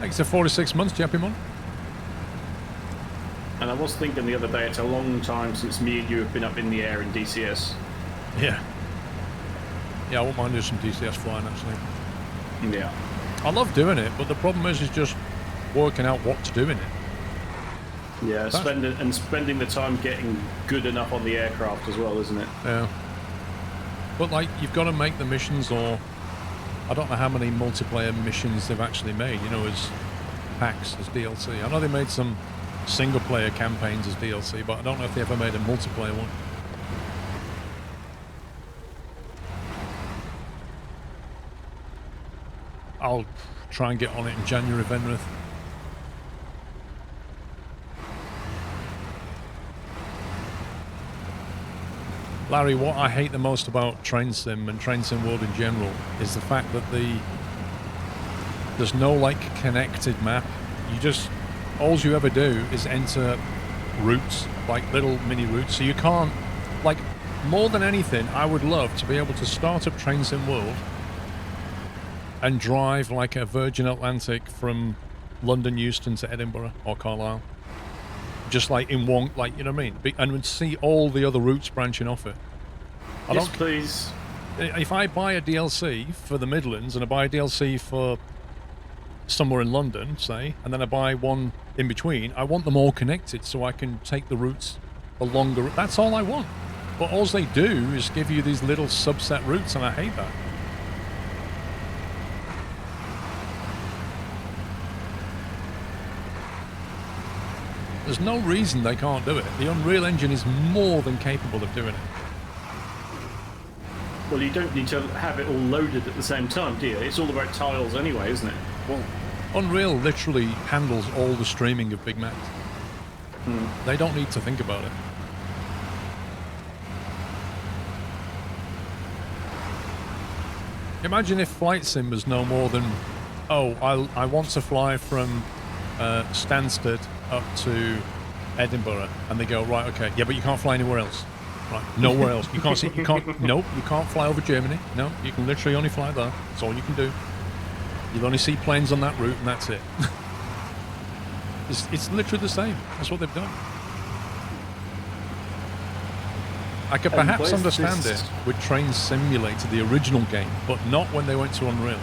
It's a 46 months, Jappimon. And I was thinking the other day, it's a long time since me and you have been up in the air in DCS. Yeah. Yeah, I won't mind doing some DCS flying, actually. Yeah. I love doing it, but the problem is just working out what to do in it. Yeah, spending the time getting good enough on the aircraft as well, isn't it? Yeah. But, like, you've got to make the missions, or I don't know how many multiplayer missions they've actually made, you know, as packs, as DLC. I know they made some single-player campaigns as DLC, but I don't know if they ever made a multiplayer one. I'll try and get on it in January, Venrith. Larry, what I hate the most about Train Sim and Train Sim World in general is the fact that there's no, like, connected map. All you ever do is enter routes, like little mini routes, so you can't, like, more than anything, I would love to be able to start up Train Sim World and drive like a Virgin Atlantic from London Euston to Edinburgh or Carlisle. Just like in one, like, you know what I mean? And would see all the other routes branching off it. Yes, please. If I buy a DLC for the Midlands and I buy a DLC for somewhere in London, say, and then I buy one in between, I want them all connected so I can take the routes along the route. That's all I want. But all they do is give you these little subset routes, and I hate that. There's no reason they can't do it. The Unreal Engine is more than capable of doing it. Well, you don't need to have it all loaded at the same time, do you? It's all about tiles anyway, isn't it? Well, Unreal literally handles all the streaming of Big Macs. They don't need to think about it. Imagine if Flight Sim was no more than, oh, I want to fly from Stansted up to Edinburgh, and they go, right, okay, yeah, but you can't fly anywhere else. Right, nowhere else. You can't see, nope, you can't fly over Germany. No, you can literally only fly there. That's all you can do. You'll only see planes on that route, and that's it. It's literally the same. That's what they've done. I could perhaps understand it with Train Simulator, the original game, but not when they went to Unreal.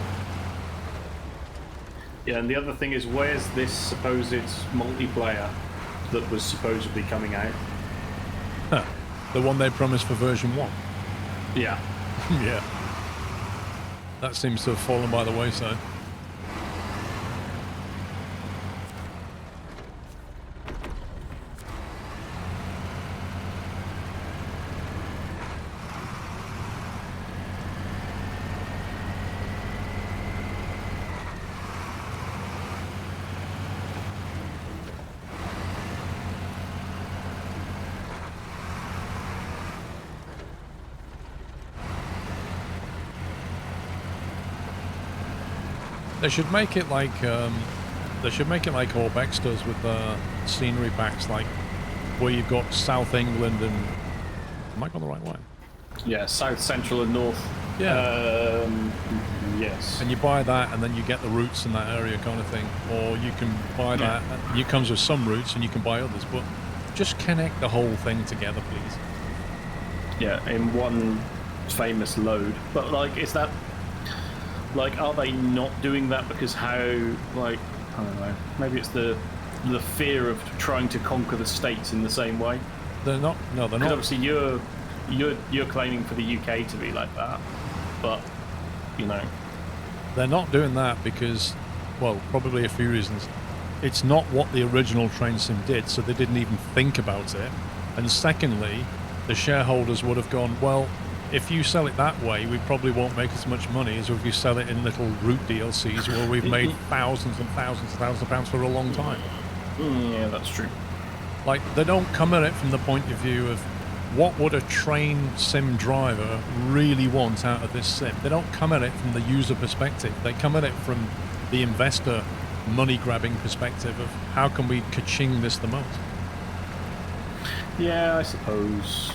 Yeah, and the other thing is, where's this supposed multiplayer that was supposedly coming out? Huh. The one they promised for version 1? Yeah. Yeah. That seems to have fallen by the wayside. They should make it like Orbex does with scenery packs, like where you've got South England and am I going the right way? Yeah, South, Central, and North. Yeah. Yes. And you buy that, and then you get the routes in that area, kind of thing. Or you can buy that. It comes with some routes, and you can buy others. But just connect the whole thing together, please. Yeah, in one famous load. But like, is that? Like, are they not doing that because how, like, I don't know, maybe it's the fear of trying to conquer the states in the same way? They're not, no, they're not. Because obviously you're claiming for the UK to be like that, but, you know. They're not doing that because, well, probably a few reasons. It's not what the original Train Sim did, so they didn't even think about it. And secondly, the shareholders would have gone, well, if you sell it that way, we probably won't make as much money as if you sell it in little route DLCs where we've made thousands and thousands and thousands of pounds for a long time. Yeah, that's true. Like, they don't come at it from the point of view of what would a train sim driver really want out of this sim. They don't come at it from the user perspective. They come at it from the investor money-grabbing perspective of how can we ka-ching this the most. Yeah, I suppose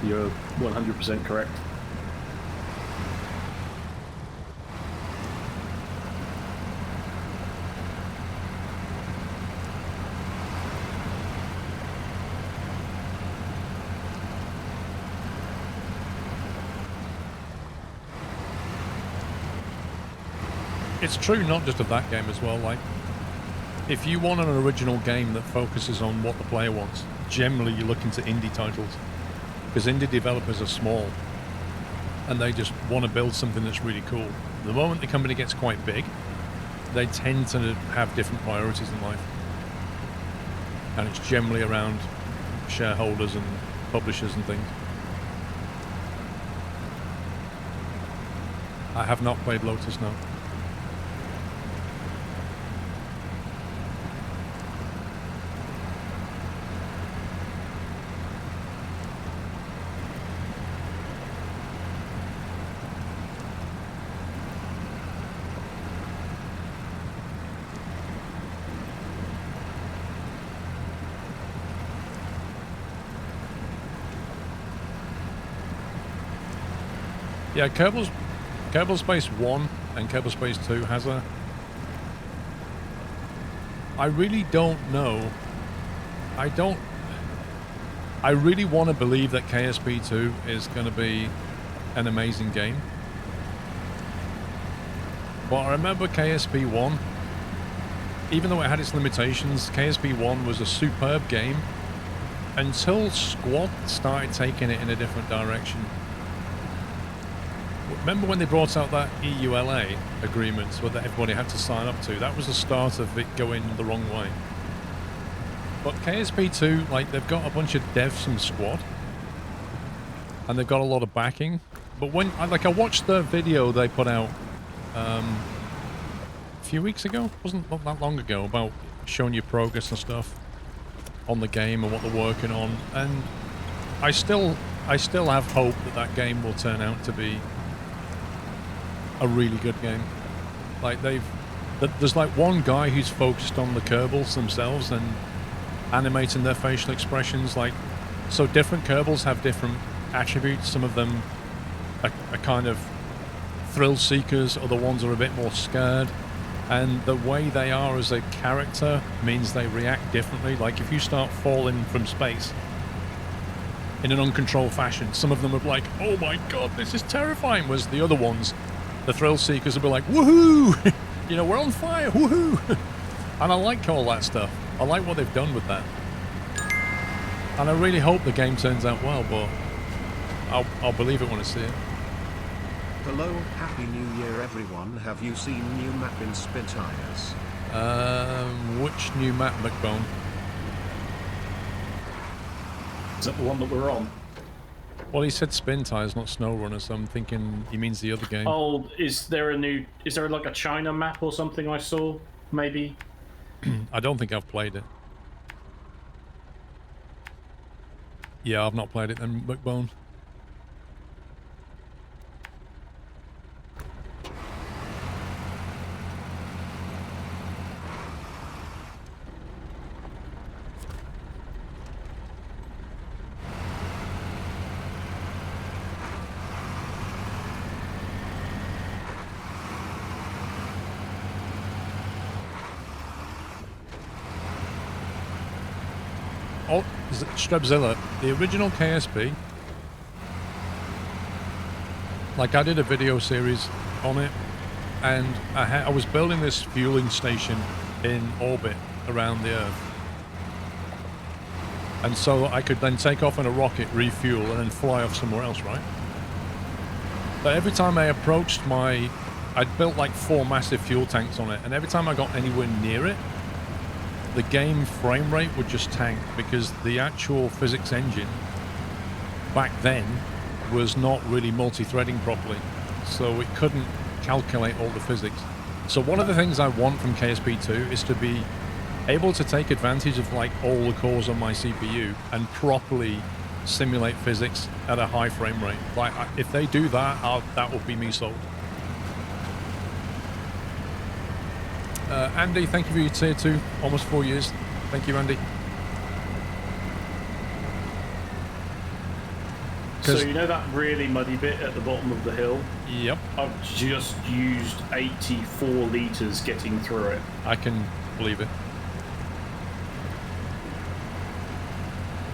you're 100% correct. it's true not just of that game as well. Like, if you want an original game that focuses on what the player wants, generally you look into indie titles, because indie developers are small and they just want to build something that's really cool. The moment the company gets quite big, they tend to have different priorities in life, and it's generally around shareholders and publishers and things. I have not played Lotus, no. Yeah, Kerbal Space 1 and Kerbal Space 2 has a... I really don't know. I really want to believe that KSP 2 is going to be an amazing game. But I remember KSP 1, even though it had its limitations, KSP 1 was a superb game until Squad started taking it in a different direction. Remember when they brought out that EULA agreement that everybody had to sign up to? That was the start of it going the wrong way. But KSP2, like, they've got a bunch of devs from Squad, and they've got a lot of backing. But when, I watched the video they put out a few weeks ago, wasn't that long ago, about showing you progress and stuff on the game and what they're working on, and I still have hope that that game will turn out to be a really good game. Like, there's like one guy who's focused on the Kerbals themselves and animating their facial expressions. Like, so different Kerbals have different attributes. Some of them are kind of thrill seekers, other ones are a bit more scared, and the way they are as a character means they react differently. Like, if you start falling from space in an uncontrolled fashion, some of them are like, oh my god, this is terrifying, whereas the other ones, the thrill seekers, will be like, woohoo! You know, we're on fire, woohoo! And I like all that stuff. I like what they've done with that. And I really hope the game turns out well, but I'll believe it when I see it. Hello, Happy New Year everyone. Have you seen new map in Spitires? Which new map, McBone? Is that the one that we're on? Well, he said Spin Tires, not Snowrunner, so I'm thinking he means the other game. Oh, is there like a China map or something I saw? Maybe? I don't think I've played it. Yeah, I've not played it then, McBone. Oh, Strebzilla, the original KSP, like, I did a video series on it, and I was building this fueling station in orbit around the Earth. And so I could then take off in a rocket, refuel, and then fly off somewhere else, right? But every time I approached I'd built like 4 massive fuel tanks on it, and every time I got anywhere near it, the game frame rate would just tank, because the actual physics engine back then was not really multi-threading properly, so it couldn't calculate all the physics. So one of the things I want from KSP2 is to be able to take advantage of like all the cores on my CPU and properly simulate physics at a high frame rate. Like, if they do that, that will be me sold. Andy, thank you for your tier 2, almost 4 years. Thank you, Andy. So you know that really muddy bit at the bottom of the hill? Yep. I've just used 84 litres getting through it. I can believe it.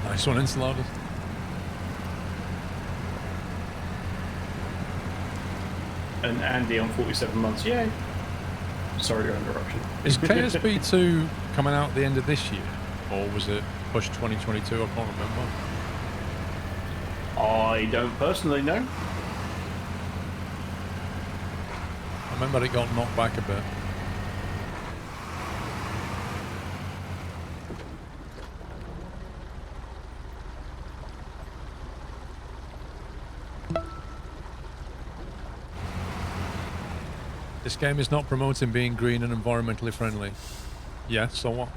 Nice one, Enchiladas. And Andy on 47 months, yay. Sorry to interruption. Is KSP2 coming out at the end of this year? Or was it pushed 2022? I can't remember. I don't personally know. I remember it got knocked back a bit. This game is not promoting being green and environmentally friendly. Yeah, so what?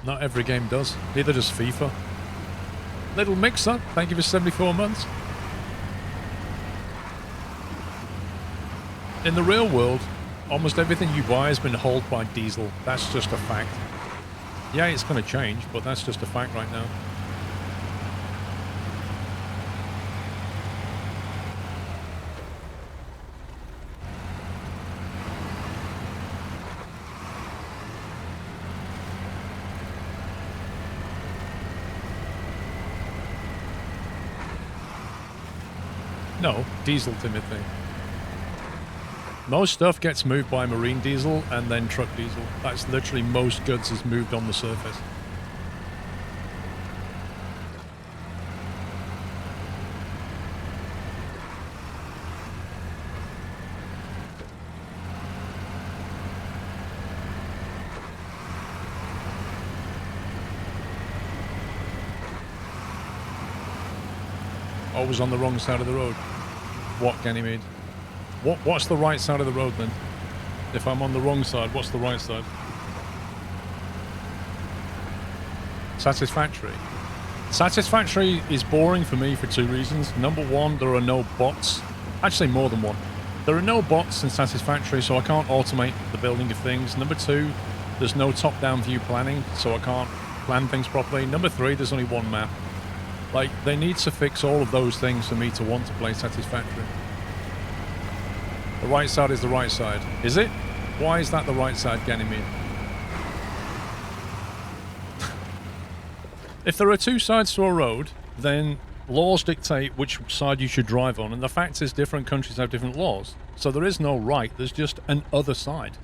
Not every game does. Neither does FIFA. Little Mixer, thank you for 74 months. In the real world, almost everything you buy has been hauled by diesel. That's just a fact. Yeah, it's going to change, but that's just a fact right now. No, diesel, Timothy. Most stuff gets moved by marine diesel and then truck diesel. That's literally most goods is moved on the surface. Always on the wrong side of the road. What, Ganymede? What's the right side of the road then? If I'm on the wrong side, what's the right side? Satisfactory. Satisfactory is boring for me for two reasons. Number one, there are no bots. Actually, more than one. There are no bots in Satisfactory, so I can't automate the building of things. Number two, there's no top-down view planning, so I can't plan things properly. Number three, there's only one map. Like, they need to fix all of those things for me to want to play Satisfactory. The right side is the right side. Is it? Why is that the right side, Ganymede? If there are two sides to a road, then laws dictate which side you should drive on, and the fact is different countries have different laws. So there is no right, there's just an other side.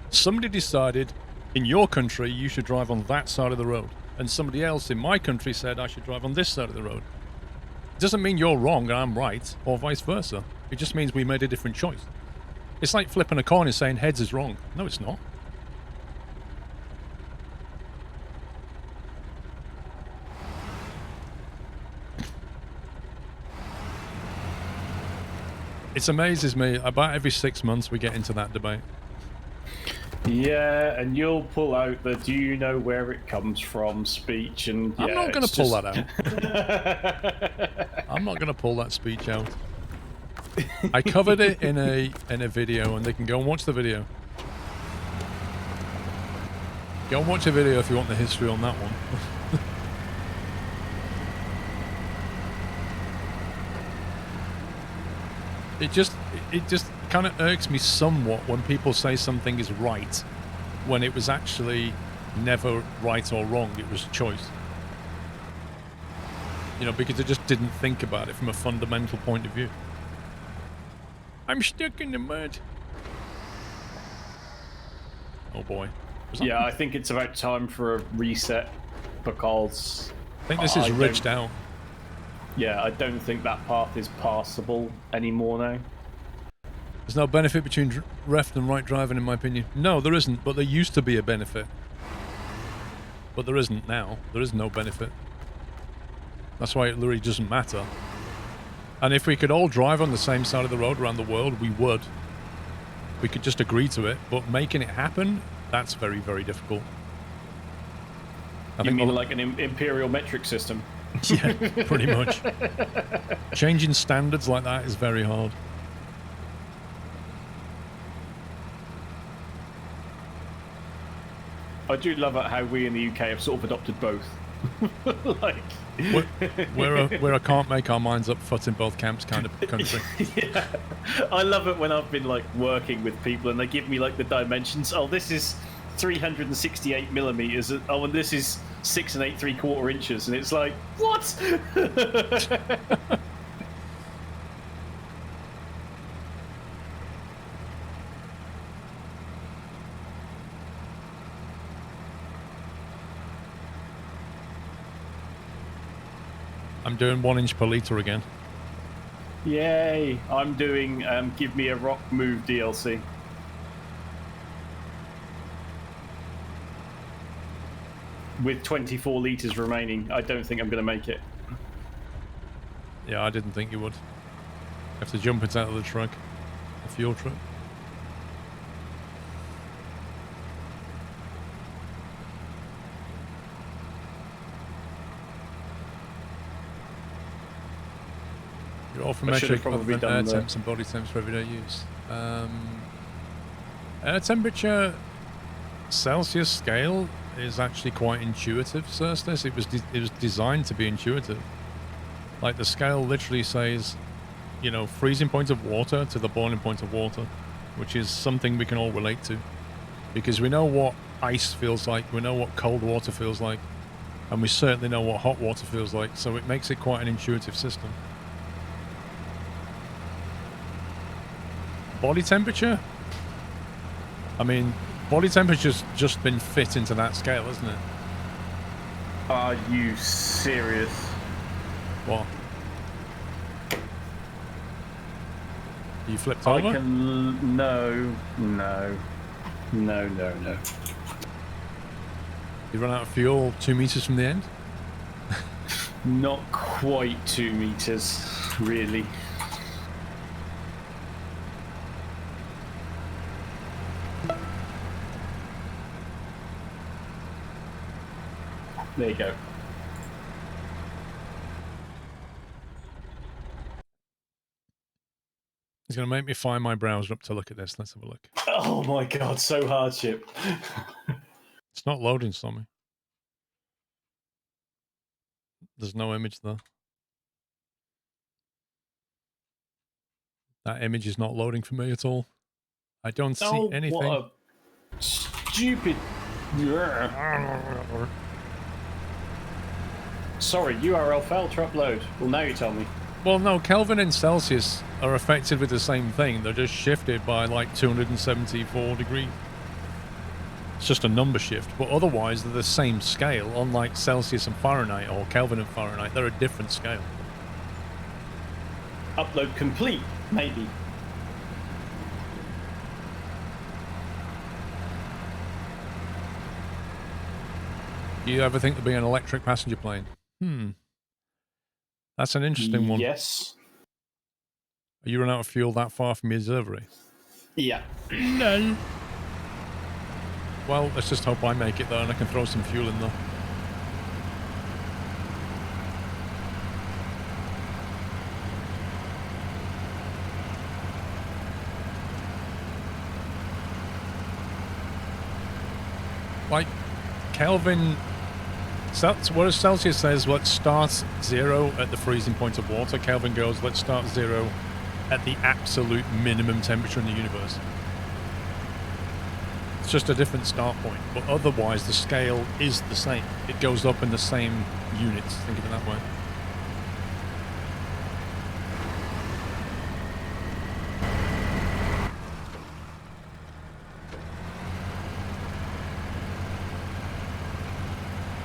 Somebody decided, in your country, you should drive on that side of the road. And somebody else in my country said I should drive on this side of the road. It doesn't mean you're wrong and I'm right, or vice versa. It just means we made a different choice. It's like flipping a coin and saying heads is wrong. No, it's not. It amazes me, about every 6 months we get into that debate. Yeah, and you'll pull out the "do you know where it comes from" speech, and yeah, I'm not going to pull just... that out. I'm not going to pull that speech out. I covered it in a video, and they can go and watch the video. Go and watch a video if you want the history on that one. It just kind of irks me somewhat when people say something is right when it was actually never right or wrong. It was a choice. You know, because they just didn't think about it from a fundamental point of view. I'm stuck in the mud. Oh boy. Yeah, I think it's about time for a reset because I think this is ridged out. Yeah, I don't think that path is passable anymore now. There's no benefit between left and right driving, in my opinion. No, there isn't, but there used to be a benefit. But there isn't now. There is no benefit. That's why it really doesn't matter. And if we could all drive on the same side of the road around the world, we would. We could just agree to it, but making it happen, that's very, very difficult. You mean like an imperial metric system? Yeah, pretty much. Changing standards like that is very hard. I do love it how we in the UK have sort of adopted both. Like we're a can't make our minds up foot in both camps kind of country. Yeah, I love it when I've been like working with people and they give me like the dimensions. Oh, this is 368 millimeters. Oh, and this is 6 3/4 inches, and it's like, what? I'm doing 1 inch per litre again. Yay! I'm doing Give Me a Rock Move DLC. With 24 litres remaining, I don't think I'm going to make it. Yeah, I didn't think you would. Have to jump it out of the truck. The fuel truck. Your orthometric probably other than air done temps and body temps for everyday use. Air temperature Celsius scale is actually quite intuitive, Cerstis. It was designed to be intuitive. Like the scale literally says, you know, freezing point of water to the boiling point of water, which is something we can all relate to, because we know what ice feels like, we know what cold water feels like, and we certainly know what hot water feels like. So it makes it quite an intuitive system. Body temperature? I mean, body temperature's just been fit into that scale, hasn't it? Are you serious? What? You flipped over? I can... No. You run out of fuel 2 meters from the end? Not quite 2 meters, really. There you go. He's going to make me find my browser up to look at this. Let's have a look. Oh my god, so hardship. It's not loading, Tommy. There's no image there. That image is not loading for me at all. I don't see anything. What a stupid... Sorry, URL failed to upload. Well, now you tell me. Well, no, Kelvin and Celsius are effectively the same thing. They're just shifted by like 274 degrees. It's just a number shift, but otherwise they're the same scale, unlike Celsius and Fahrenheit or Kelvin and Fahrenheit. They're a different scale. Upload complete, maybe. Do you ever think there'll be an electric passenger plane? That's an interesting one. Yes. Are you run out of fuel that far from your observatory? Yeah. No. Well, let's just hope I make it there and I can throw some fuel in there. Like, Kelvin... Whereas Celsius says, let's start 0 at the freezing point of water, Kelvin goes, let's start 0 at the absolute minimum temperature in the universe. It's just a different start point, but otherwise the scale is the same. It goes up in the same units, think of it that way.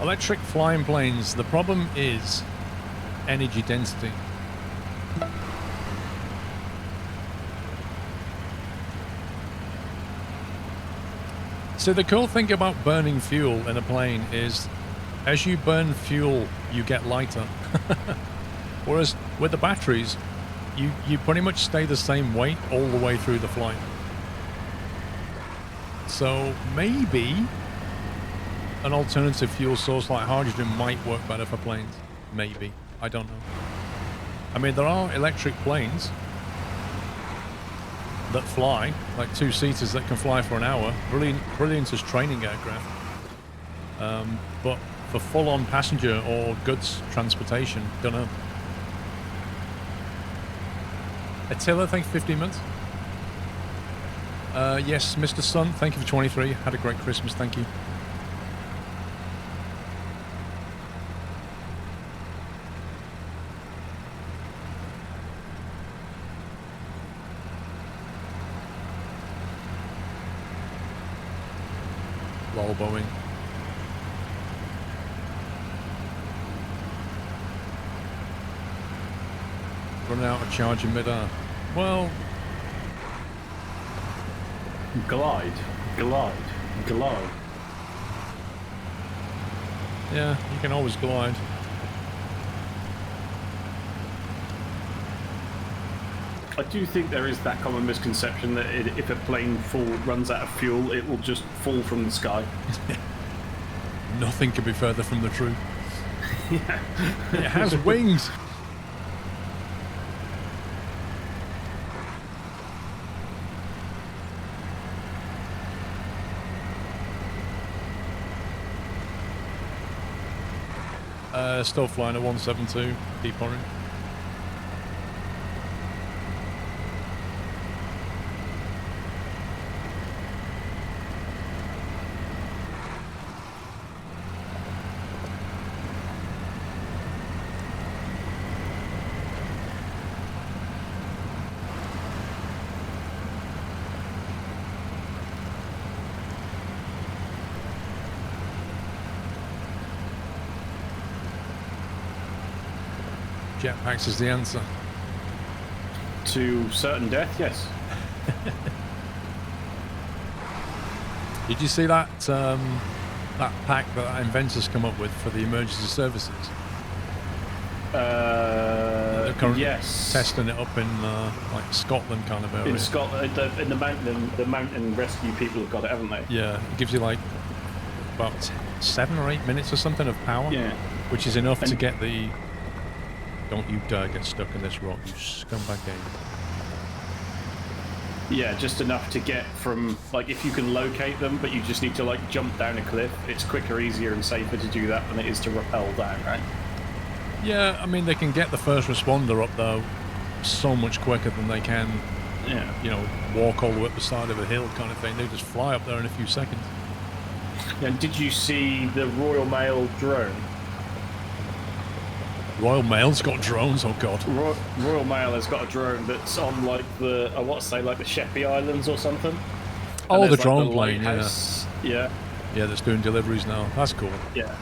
Electric flying planes, the problem is energy density. So the cool thing about burning fuel in a plane is as you burn fuel, you get lighter. Whereas with the batteries, you pretty much stay the same weight all the way through the flight. So maybe an alternative fuel source like hydrogen might work better for planes. Maybe. I don't know. I mean, there are electric planes that fly, like two-seaters that can fly for an hour. Brilliant as training aircraft. But for full-on passenger or goods transportation, don't know. Attila, thank you for 15 minutes. Yes, Mr. Sun, thank you for 23. Had a great Christmas, thank you. Lol, Boeing. running out of charge in mid-air. Well, Glide. yeah, you can always glide. I do think there is that common misconception that if a plane runs out of fuel, it will just fall from the sky. Nothing could be further from the truth. Yeah. It has wings. Still flying at 172, deep orange. Jetpacks is the answer. To certain death, yes. Did you see that that pack that inventors come up with for the emergency services? They're currently Yes. testing it up in like Scotland kind of area. In Scotland, in the mountain rescue people have got it, haven't they? Yeah, it gives you like about 7 or 8 minutes or something of power, Yeah. which is enough to And- get the. Don't you dare get stuck in this rock, you scumbag game. Yeah, just enough to get from, like, if you can locate them, but you just need to, like, jump down a cliff, it's quicker, easier, and safer to do that than it is to rappel down, right? Yeah, I mean, they can get the first responder up though so much quicker than they can, Yeah. you know, walk all the way up the side of a hill kind of thing. They just fly up there in a few seconds. And did you see the Royal Mail drone? Royal Mail's got drones, oh god. Royal Mail has got a drone that's on, like, the, I want to say, like, the Sheppey Islands or something. Oh, And the there's, like, drone plane, yeah. lighthouse. Yeah. Yeah, that's doing deliveries now. That's cool. Yeah.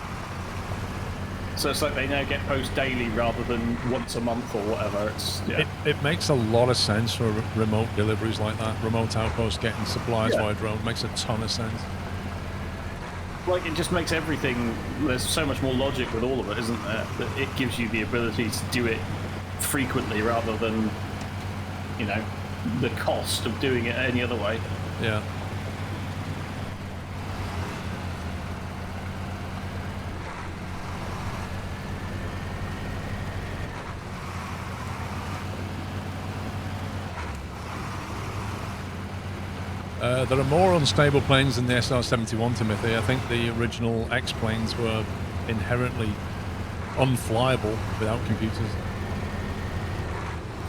So it's like they now get post daily rather than once a month or whatever. It's yeah. It makes a lot of sense for remote deliveries like that. Remote outposts getting supplies Yeah. via drone makes a ton of sense. Like, it just makes everything, there's so much more logic with all of it, isn't there? That it gives you the ability to do it frequently rather than, you know, the cost of doing it any other way. Yeah. There are more unstable planes than the SR-71, Timothy. I think the original X-planes were inherently unflyable without computers.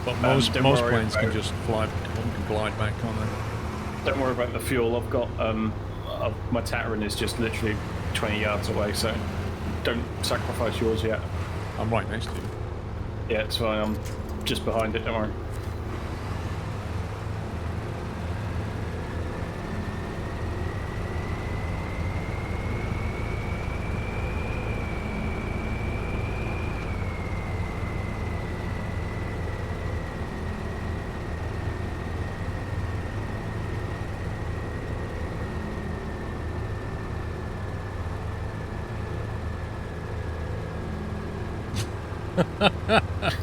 But most worry planes can about- just fly, can glide back, can't they? Don't worry about the fuel. I've got, my Tataran is just literally 20 yards away, so don't sacrifice yours yet. I'm right next to you. Yeah, it's fine. I'm just behind it, don't worry.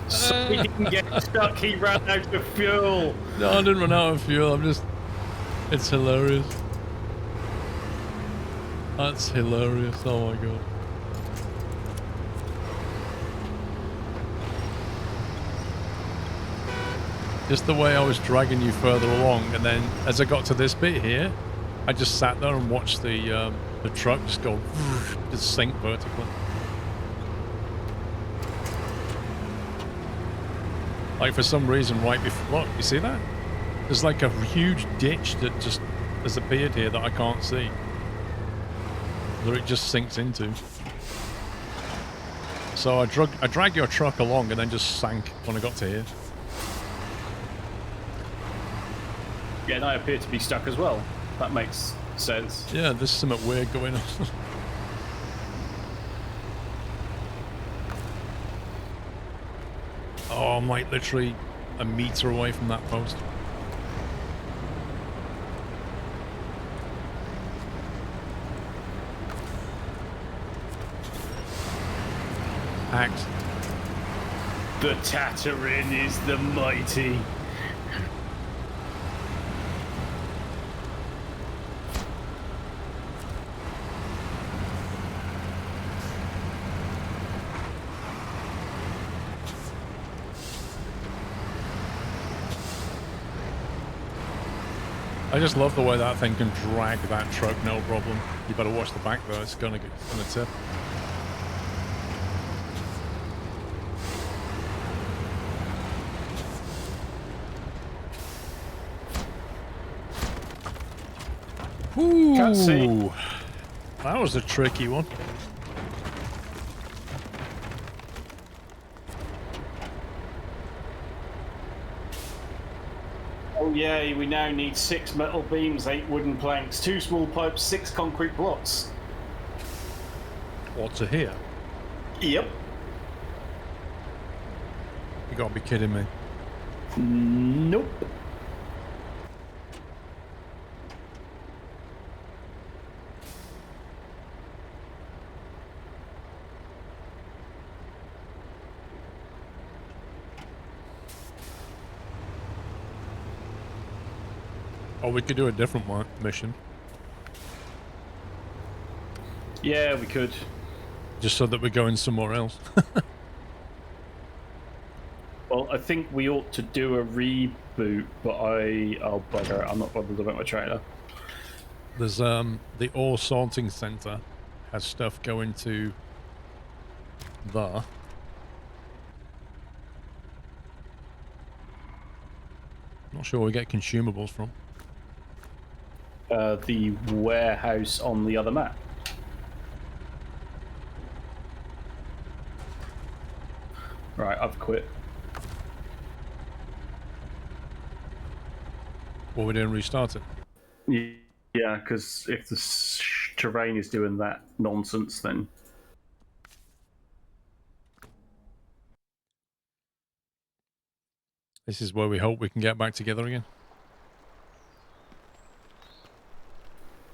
So he didn't get stuck, he ran out of fuel. No, I didn't run out of fuel. I'm just... It's hilarious. That's hilarious. Oh my god. Just the way I was dragging you further along, and then as I got to this bit here, I just sat there and watched the truck just go, just sink vertically. Like, for some reason, right before... Look, you see that? There's like a huge ditch that just has appeared here that I can't see. That it just sinks into. So I dragged your truck along and then just sank when I got to here. Yeah, and I appear to be stuck as well. That makes sense. Yeah, there's something weird going on. Oh, I'm like literally a meter away from that post. Hacked. The Tatterin is the mighty. I just love the way that thing can drag that truck, no problem. You better watch the back though, it's gonna tip. Can't see. Ooh, that was a tricky one. Oh yay, we now need 6 metal beams, 8 wooden planks, 2 small pipes, 6 concrete blocks. What to hear? Yep. You gotta be kidding me. Nope. Or we could do a different mission. Yeah, we could. Just so that we're going somewhere else. Well, I think we ought to do a reboot, but oh bugger it, I'm not bothered about my trailer. There's the ore sorting center has stuff going to there. Not sure where we get consumables from. The warehouse on the other map. Right, I've quit. Well, we didn't restart it. Yeah, because if the terrain is doing that nonsense, then... This is where we hope we can get back together again.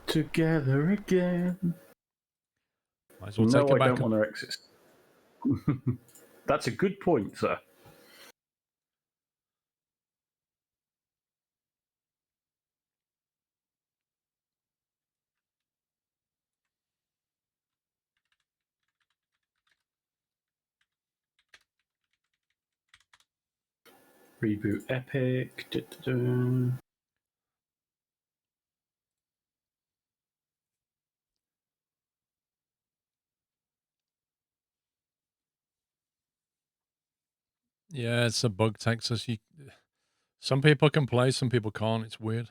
Together again. Might as well No, take it I back. don't want to exit. That's a good point, sir. Reboot Epic. Da-da-da. Yeah, it's a bug, Texas. Some people can play, some people can't. It's weird.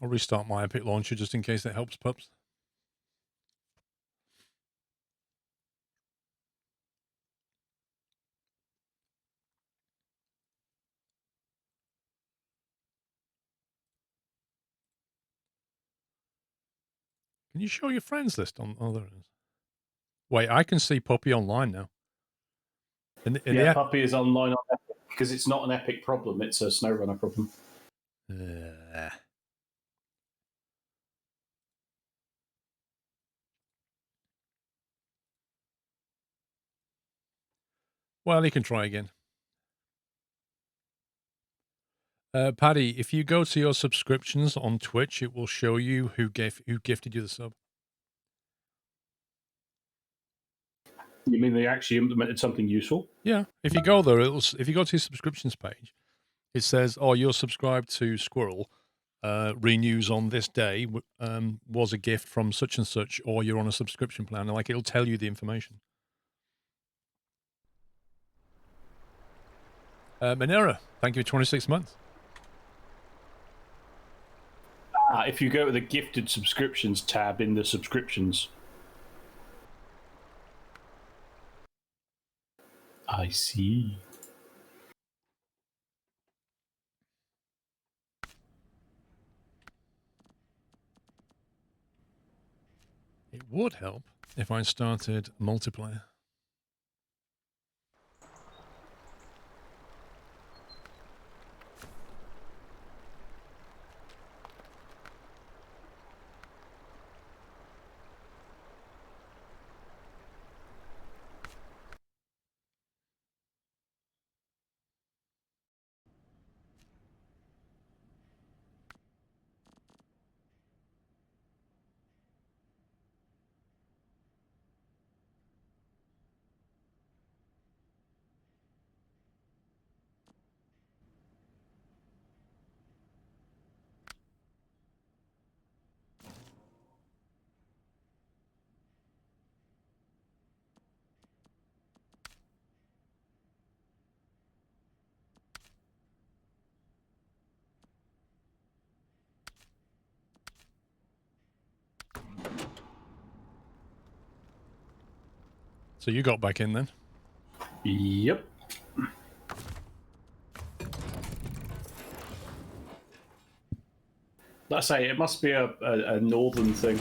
I'll restart my Epic launcher just in case it helps, pups. Can you show your friends list on? Oh, there it is. Wait, I can see Puppy online now. Yeah, Puppy is online on Epic because it's not an Epic problem; it's a Snowrunner problem. Well, you can try again. Paddy, if you go to your subscriptions on Twitch, it will show you who gifted you the sub. You mean they actually implemented something useful? Yeah, if you go there, if you go to your subscriptions page, it says, "Oh, you're subscribed to Squirrel. Renews on this day was a gift from such and such, or you're on a subscription plan." And like it'll tell you the information. Minera, thank you for 26 months. If you go to the gifted subscriptions tab in the subscriptions. I see. It would help if I started multiplayer. So you got back in then? Yep. Let's say it must be a northern thing.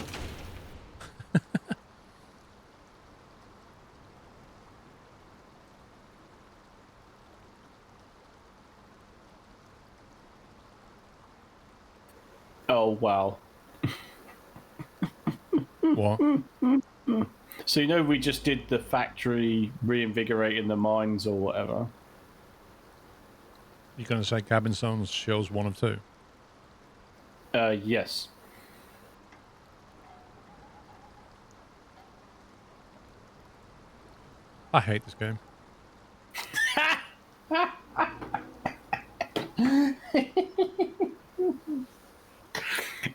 Oh, wow. What? So, we just did the factory reinvigorating the mines or whatever. You're going to say Cabin Zones shows 1 of 2? Yes. I hate this game.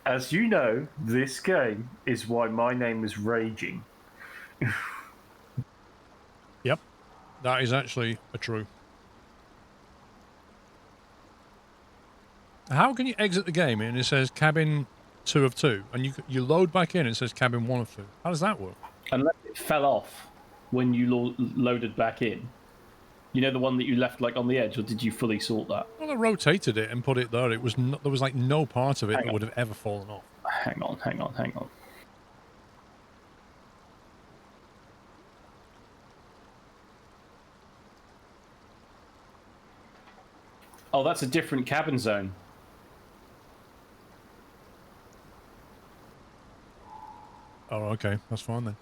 As you know, this game is why my name is Raging. Yep. That is actually a true. How can you exit the game and it says cabin 2 of 2 and you load back in and it says cabin 1 of 2? How does that work? Unless it fell off when you loaded back in. You know, the one that you left like on the edge, or did you fully sort that? Well, I rotated it and put it there. It was there was like no part of it Hang that on. would have ever fallen off. Hang on. Oh, that's a different cabin zone. Oh, okay. That's fine then.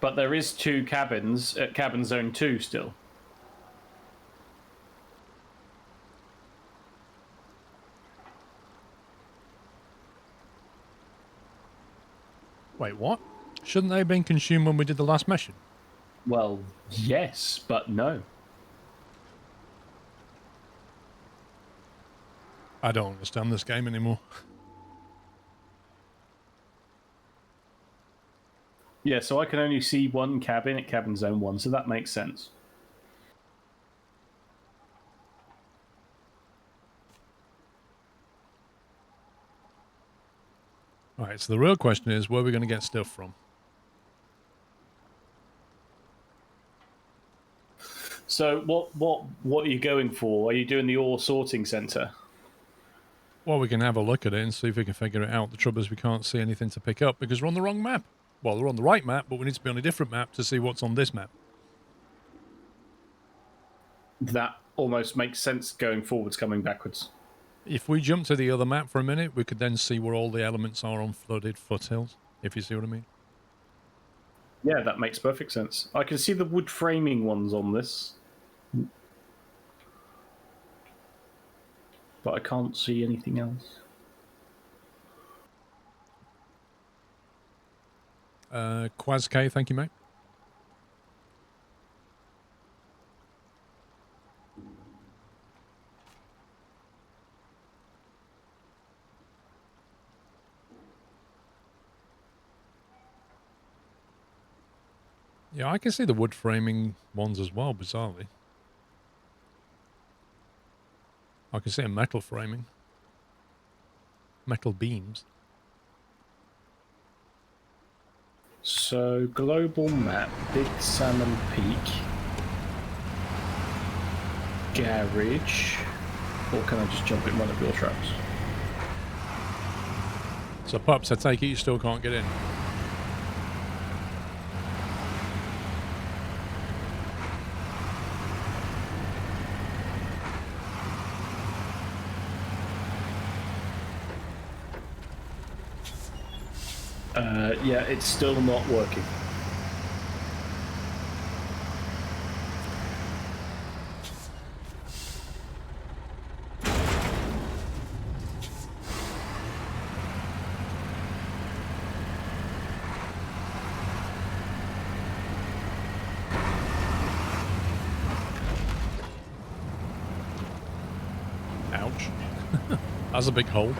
But there is 2 cabins at cabin zone 2 still. Wait, what? Shouldn't they have been consumed when we did the last mission? Well, yes, but no. I don't understand this game anymore. Yeah, so I can only see 1 cabin at cabin zone 1, so that makes sense. Right, so the real question is, where are we going to get stuff from? So what are you going for? Are you doing the ore sorting center? Well, we can have a look at it and see if we can figure it out. The trouble is we can't see anything to pick up because we're on the wrong map. Well, we're on the right map, but we need to be on a different map to see what's on this map. That almost makes sense going forwards, coming backwards. If we jump to the other map for a minute, we could then see where all the elements are on flooded foothills, if you see what I mean. Yeah, that makes perfect sense. I can see the wood framing ones on this, but I can't see anything else. Quaz K, thank you, mate. Yeah, I can see the wood framing ones as well, bizarrely. I can see a metal framing. Metal beams. So, global map, Big Salmon Peak, garage, or can I just jump in one of your traps? So, Pups, I take it you still can't get in. Yeah, it's still not working. Ouch. That's a big hole.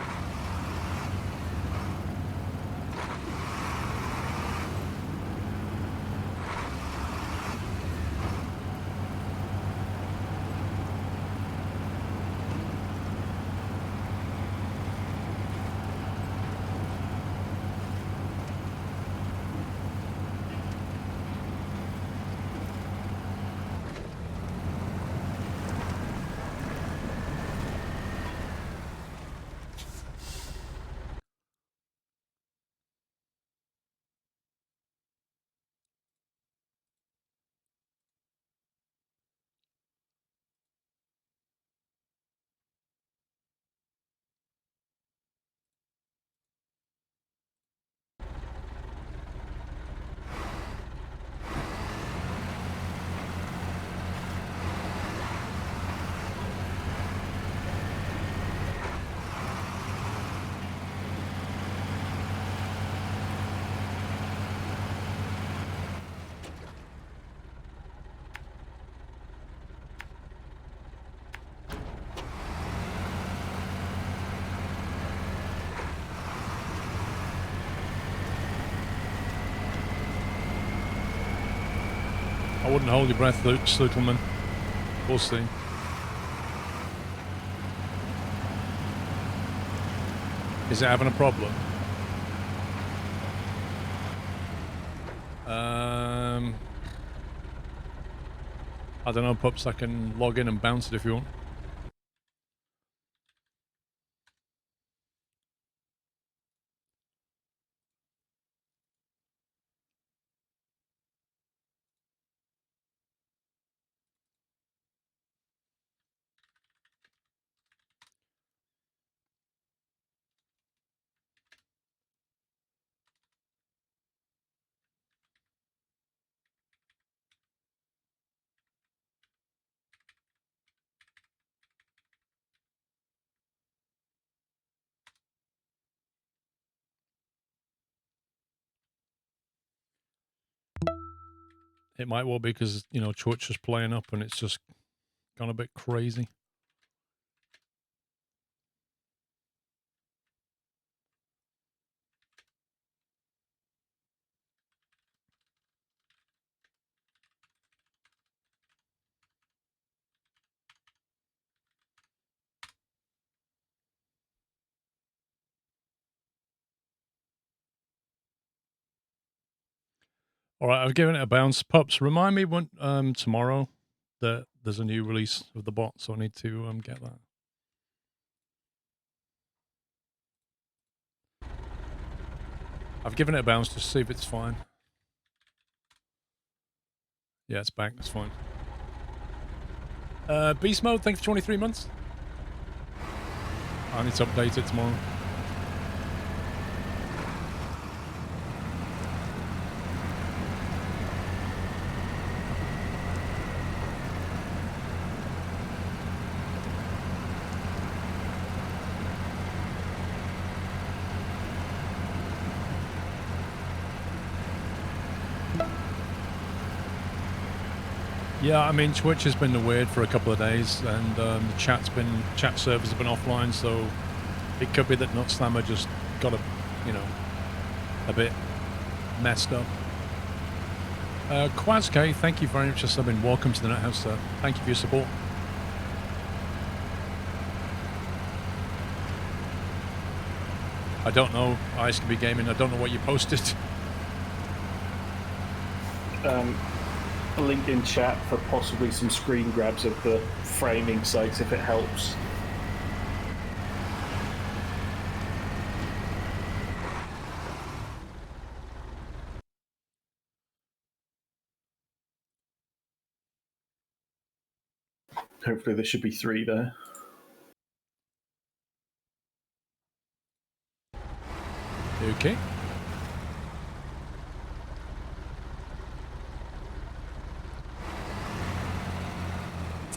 I wouldn't hold your breath, Slutelman. We'll see. Is it having a problem? I don't know, Pups. I can log in and bounce it if you want. It might well be because, you know, Twitch is playing up and it's just gone a bit crazy. All right, I've given it a bounce. Pups, remind me when tomorrow that there's a new release of the bot, so I need to get that. I've given it a bounce to see if it's fine. Yeah, it's back. It's fine. Beast mode, thank you for 23 months. I need to update it tomorrow. Yeah, I mean, Twitch has been weird for a couple of days, and the chat servers have been offline, so it could be that Nutslammer just got a bit messed up. Quazk, thank you very much for subbing. Welcome to the Net House, sir. Thank you for your support. I don't know, Ice Can Be Gaming. I don't know what you posted. A link in chat for possibly some screen grabs of the framing sites if it helps. Hopefully there should be 3 there. Okay.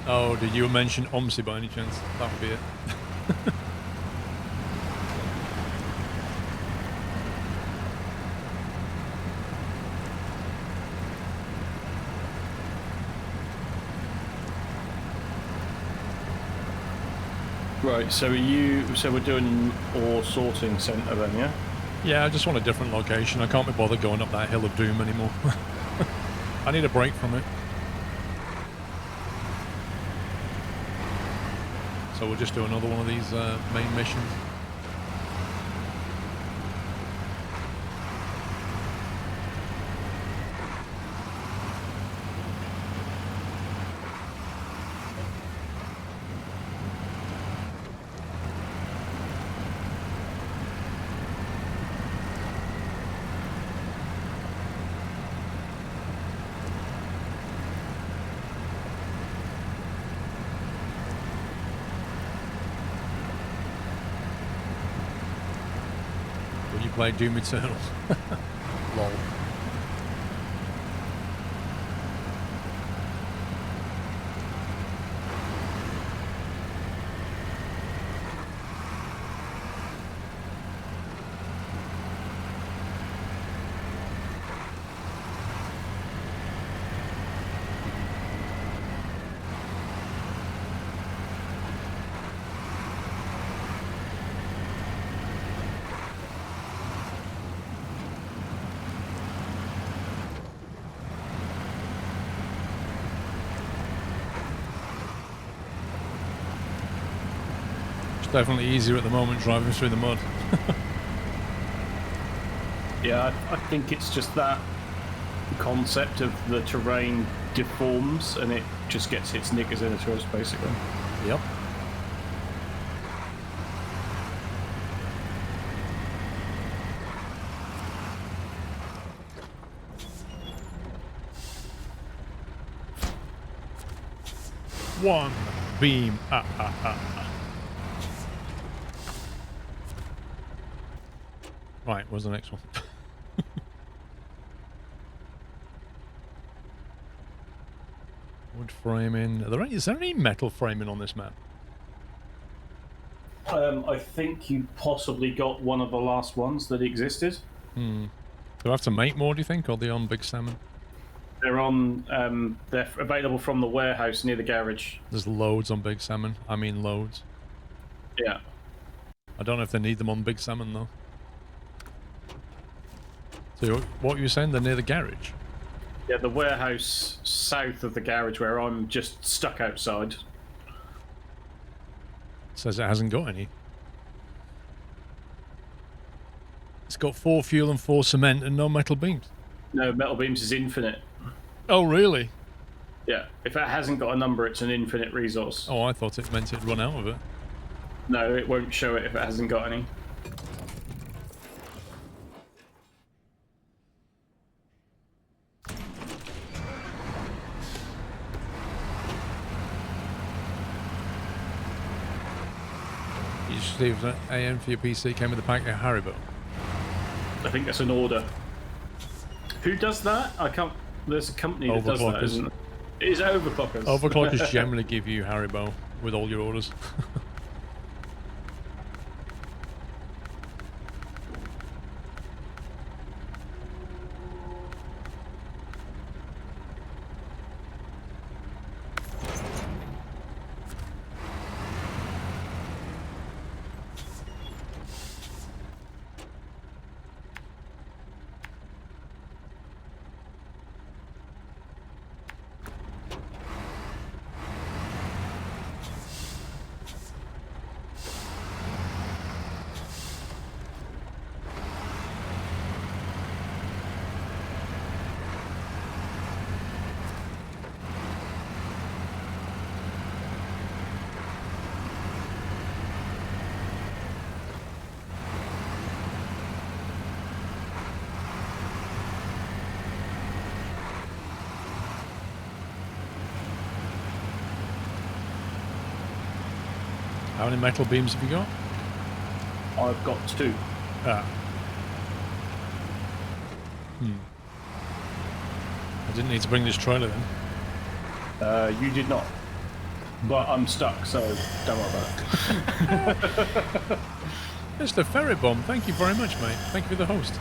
Oh, did you mention OMSI by any chance? That would be it. Right, so we're doing ore sorting centre then, yeah? Yeah, I just want a different location. I can't be bothered going up that hill of doom anymore. I need a break from it. So we'll just do another one of these main missions. Play Doom Eternal. Lol. Definitely easier at the moment driving through the mud. Yeah, I think it's just that concept of the terrain deforms and it just gets its knickers into us, basically. Yep. One beam. Right, where's the next one? Wood framing. Is there any metal framing on this map? I think you possibly got one of the last ones that existed. Do I have to make more, do you think, or are they on Big Salmon? They're on. They're available from the warehouse near the garage. There's loads on Big Salmon. I mean, loads. Yeah. I don't know if they need them on Big Salmon, though. So what were you saying? They're near the garage? Yeah, the warehouse south of the garage where I'm just stuck outside. Says it hasn't got any. It's got 4 fuel and 4 cement and no metal beams. No, metal beams is infinite. Oh, really? Yeah, if it hasn't got a number, it's an infinite resource. Oh, I thought it meant it'd run out of it. No, it won't show it if it hasn't got any. You should see if an AM for your PC came with a pack of Haribo. I think that's an order. Who does that? I can't. There's a company that does that, isn't it? It is Overclockers. Overclockers generally give you Haribo with all your orders. How many metal beams have you got? I've got 2. Ah. I didn't need to bring this trailer then. You did not. But I'm stuck, so don't worry about it. Mr. Ferret Bomb, thank you very much, mate. Thank you for the host.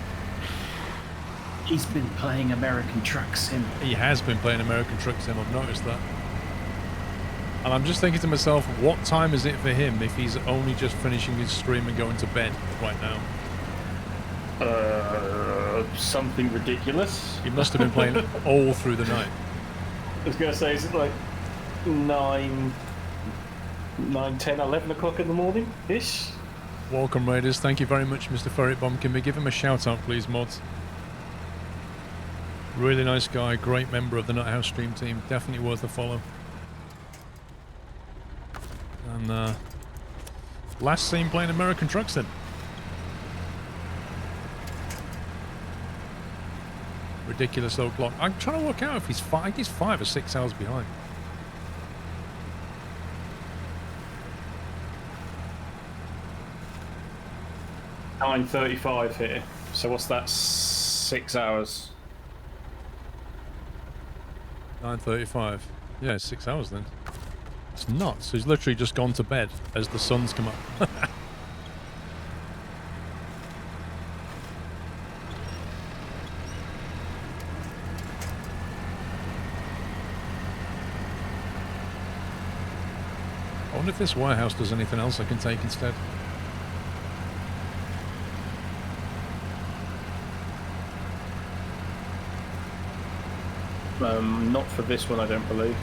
He's been playing American Truck Sim. He has been playing American Truck Sim, I've noticed that. And I'm just thinking to myself, what time is it for him if he's only just finishing his stream and going to bed right now? Something ridiculous. He must have been playing all through the night. I was going to say, is it like 9, 10, 11 o'clock in the morning-ish? Welcome, Raiders. Thank you very much, Mr. Ferret Bomb. Can we give him a shout-out, please, mods? Really nice guy, great member of the Nuthouse stream team. Definitely worth a follow. And last seen playing American Truck Sim. Ridiculous old clock. I'm trying to work out if he's 5 or 6 hours behind. $9:35 here. So what's that? 6 hours. 9:35. Yeah, 6 hours then. It's nuts. He's literally just gone to bed as the sun's come up. I wonder if this warehouse does anything else I can take instead. Not for this one, I don't believe.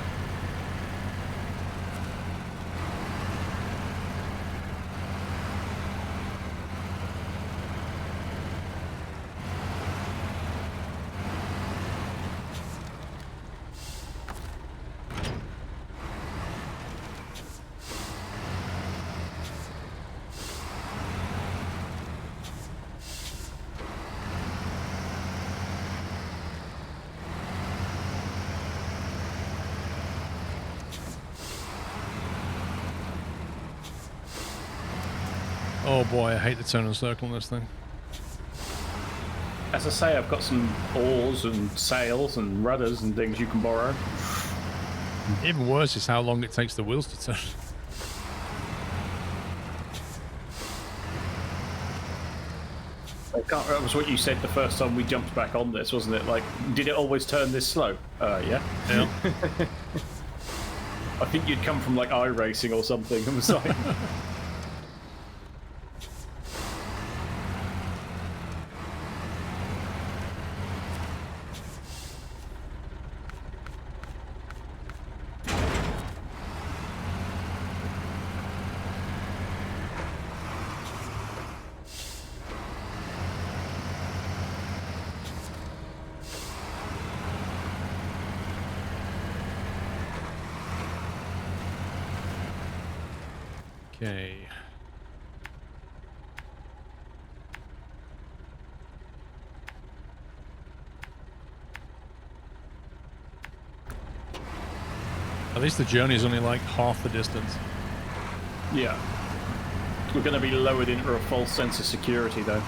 Oh boy, I hate the turn and circle on this thing. As I say, I've got some oars and sails and rudders and things you can borrow. Even worse is how long it takes the wheels to turn. That was what you said the first time we jumped back on this, wasn't it? Like, did it always turn this slow? Yeah. Yeah. I think you'd come from like iRacing or something. It was like... Okay. At least the journey is only like half the distance. Yeah. We're going to be lowered into a false sense of security, though.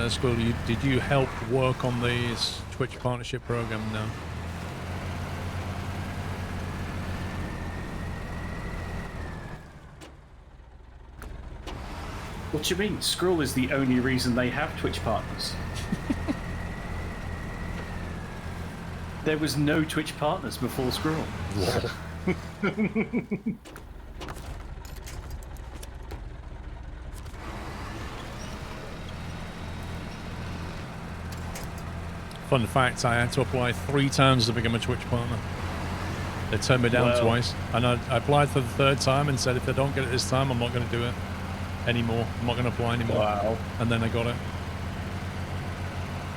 Squirrel, did you help work on the Twitch partnership program now? What do you mean? Squirrel is the only reason they have Twitch partners. There was no Twitch partners before Squirrel. Fun fact, I had to apply 3 times to become a Twitch partner. They turned me down twice. And I applied for the 3rd time and said if they don't get it this time, I'm not going to do it anymore. I'm not going to apply anymore. Wow. And then I got it.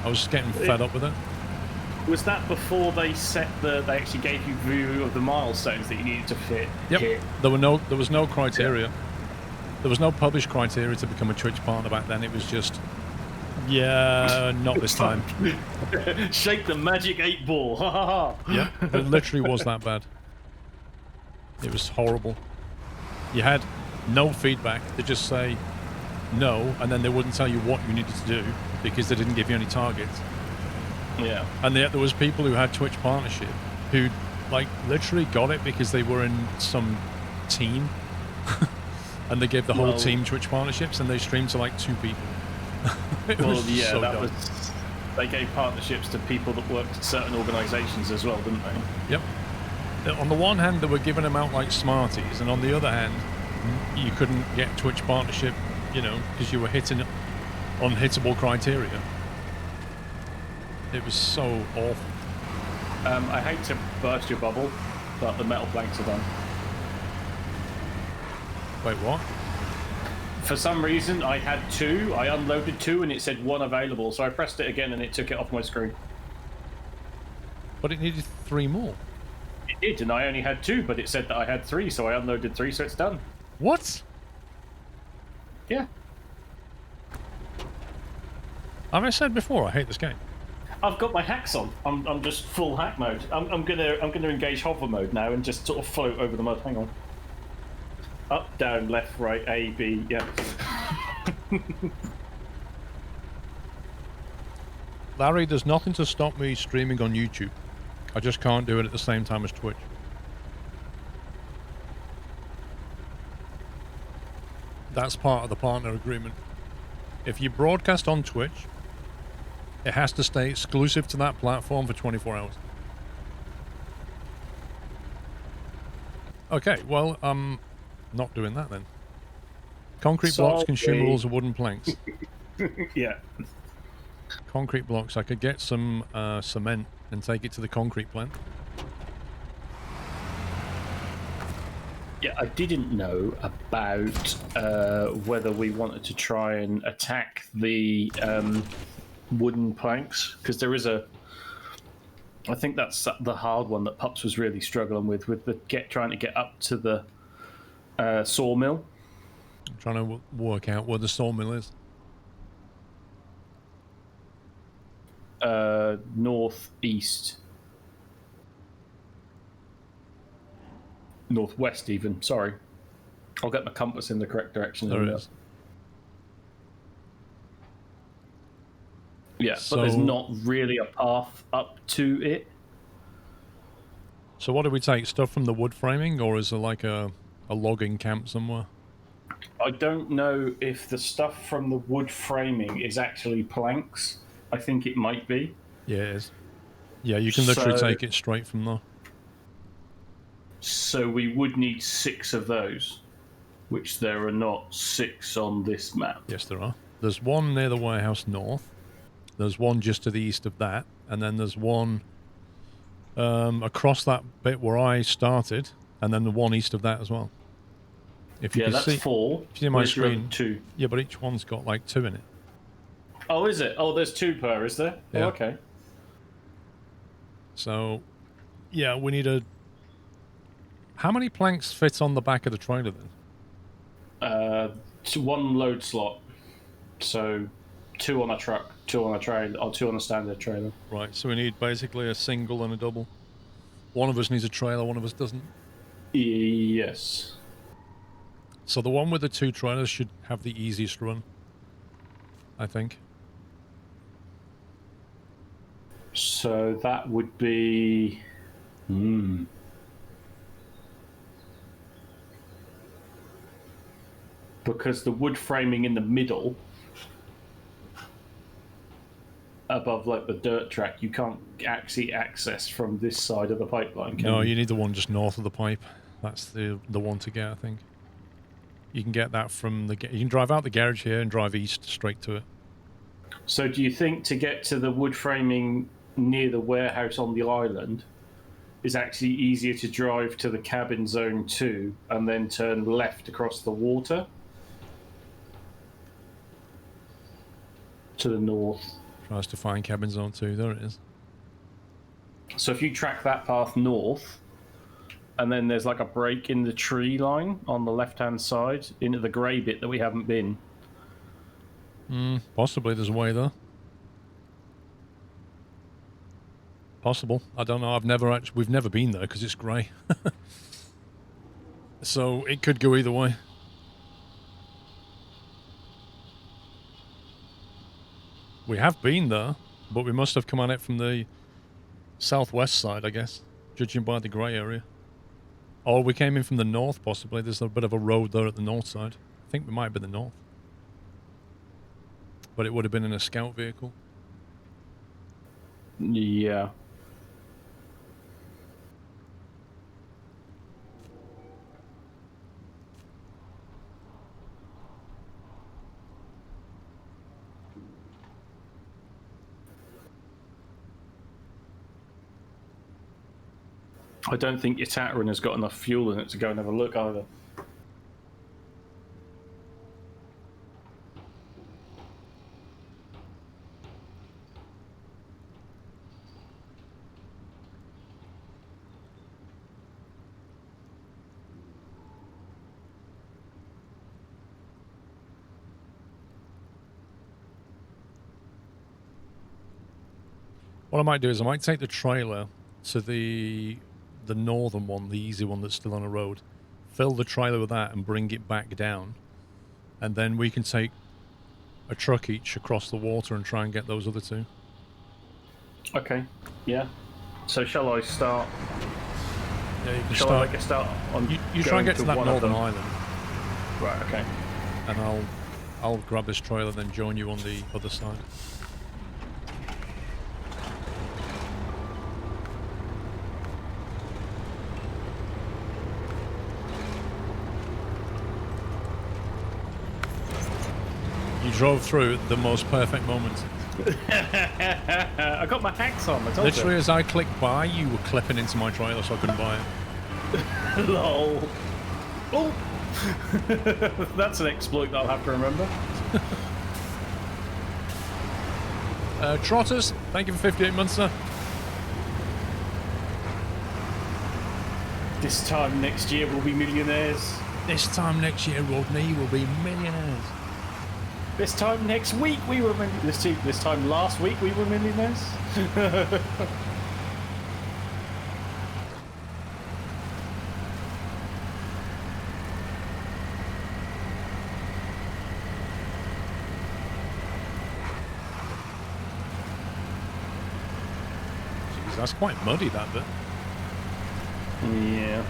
I was just getting fed up with it. Was that before they they actually gave you view of the milestones that you needed to hit? There was no criteria. There was no published criteria to become a Twitch partner back then. It was just, yeah, not this time. Shake the magic 8-ball. Ha ha ha. Yeah, it literally was that bad. It was horrible. You had no feedback. They just say no, and then they wouldn't tell you what you needed to do because they didn't give you any targets. Yeah. And there was people who had Twitch partnership who, like, literally got it because they were in some team. And they gave the whole team Twitch partnerships, and they streamed to like 2 people. They gave partnerships to people that worked at certain organisations as well, didn't they? Yep. On the one hand, they were giving them out like Smarties, and on the other hand, you couldn't get Twitch partnership, you know, because you were hitting unhittable criteria. It was so awful. I hate to burst your bubble, but the metal planks are done. Wait, what? For some reason, I had 2. I unloaded 2, and it said 1 available. So I pressed it again, and it took it off my screen. But it needed 3 more. It did, and I only had 2, but it said that I had 3, so I unloaded 3, so it's done. What? Yeah. Have I said before I hate this game? I've got my hacks on. I'm just full hack mode. I'm gonna engage hover mode now and just sort of float over the mud. Hang on. Up, down, left, right, A, B, yeah. Larry, there's nothing to stop me streaming on YouTube. I just can't do it at the same time as Twitch. That's part of the partner agreement. If you broadcast on Twitch, it has to stay exclusive to that platform for 24 hours. Okay, well, not doing that then. Concrete blocks, consumables, and wooden planks. Yeah. Concrete blocks. I could get some cement and take it to the concrete plant. Yeah, I didn't know about whether we wanted to try and attack the wooden planks, because there is a... I think that's the hard one that Pups was really struggling with the trying to get up to the sawmill. I'm trying to work out where the sawmill is. Northeast. Northwest even, sorry. I'll get my compass in the correct direction. There it is. Yeah, So, but there's not really a path up to it. So what do we take? Stuff from the wood framing, or is there like a logging camp somewhere? I don't know if the stuff from the wood framing is actually planks. I think it might be. Yeah, it is. Yeah, you can literally take it straight from there. So we would need 6 of those, which there are not 6 on this map. Yes, there are. There's one near the warehouse north. There's one just to the east of that. And then there's one across that bit where I started. And then the one east of that as well. If you can that's see, 4. if you see my Where's your other screen, 2? Yeah, but each one's got like 2 in it. Oh, is it? Oh, there's 2 per, is there? Yeah. Oh, okay. So, yeah, we need a... How many planks fit on the back of the trailer then? 1 load slot. So 2 on a truck, 2 on a trailer, or 2 on a standard trailer. Right, so we need basically a single and a double. One of us needs a trailer, one of us doesn't. Yes. So the one with the 2 trailers should have the easiest run, I think. So that would be... Because the wood framing in the middle, above like the dirt track, you can't actually access from this side of the pipeline, can No, you? you need the one just north of the pipe. That's the one to get, I think. You can get that from the... You can drive out the garage here and drive east straight to it. So do you think to get to the wood framing near the warehouse on the island is actually easier to drive to the cabin zone 2 and then turn left across the water to the north? Tries to find cabin zone 2. There it is. So if you track that path north, and then there's like a break in the tree line on the left-hand side into the grey bit that we haven't been. Possibly there's a way there. Possible. I don't know. We've never been there because it's grey. So it could go either way. We have been there, but we must have come on it from the southwest side, I guess, judging by the grey area. Or we came in from the north, possibly. There's a bit of a road there at the north side. I think we might be the north. But it would have been in a scout vehicle. Yeah. I don't think your Tatterin has got enough fuel in it to go and have a look either. What I might do is I might take the trailer to the northern one, the easy one that's still on a road, fill the trailer with that and bring it back down, and then we can take a truck each across the water and try and get those other two. Okay, yeah. So shall I start? Yeah, you can Shall start. I make a start on? You try and get to that one of northern them? island, Right. Okay. and I'll grab this trailer and then join you on the other side. You drove through at the most perfect moment. I got my hacks on. I told Literally, as I clicked buy, you were clipping into my trailer, so I couldn't buy it. you. Lol. Oh. That's an exploit that I'll have to remember. Trotters, thank you for 58 months, sir. This time next year we'll be millionaires. This time next year, Rodney, we'll be millionaires. This time next week we were this time last week we were millionaires. Jeez, that's quite muddy, that bit. Yeah.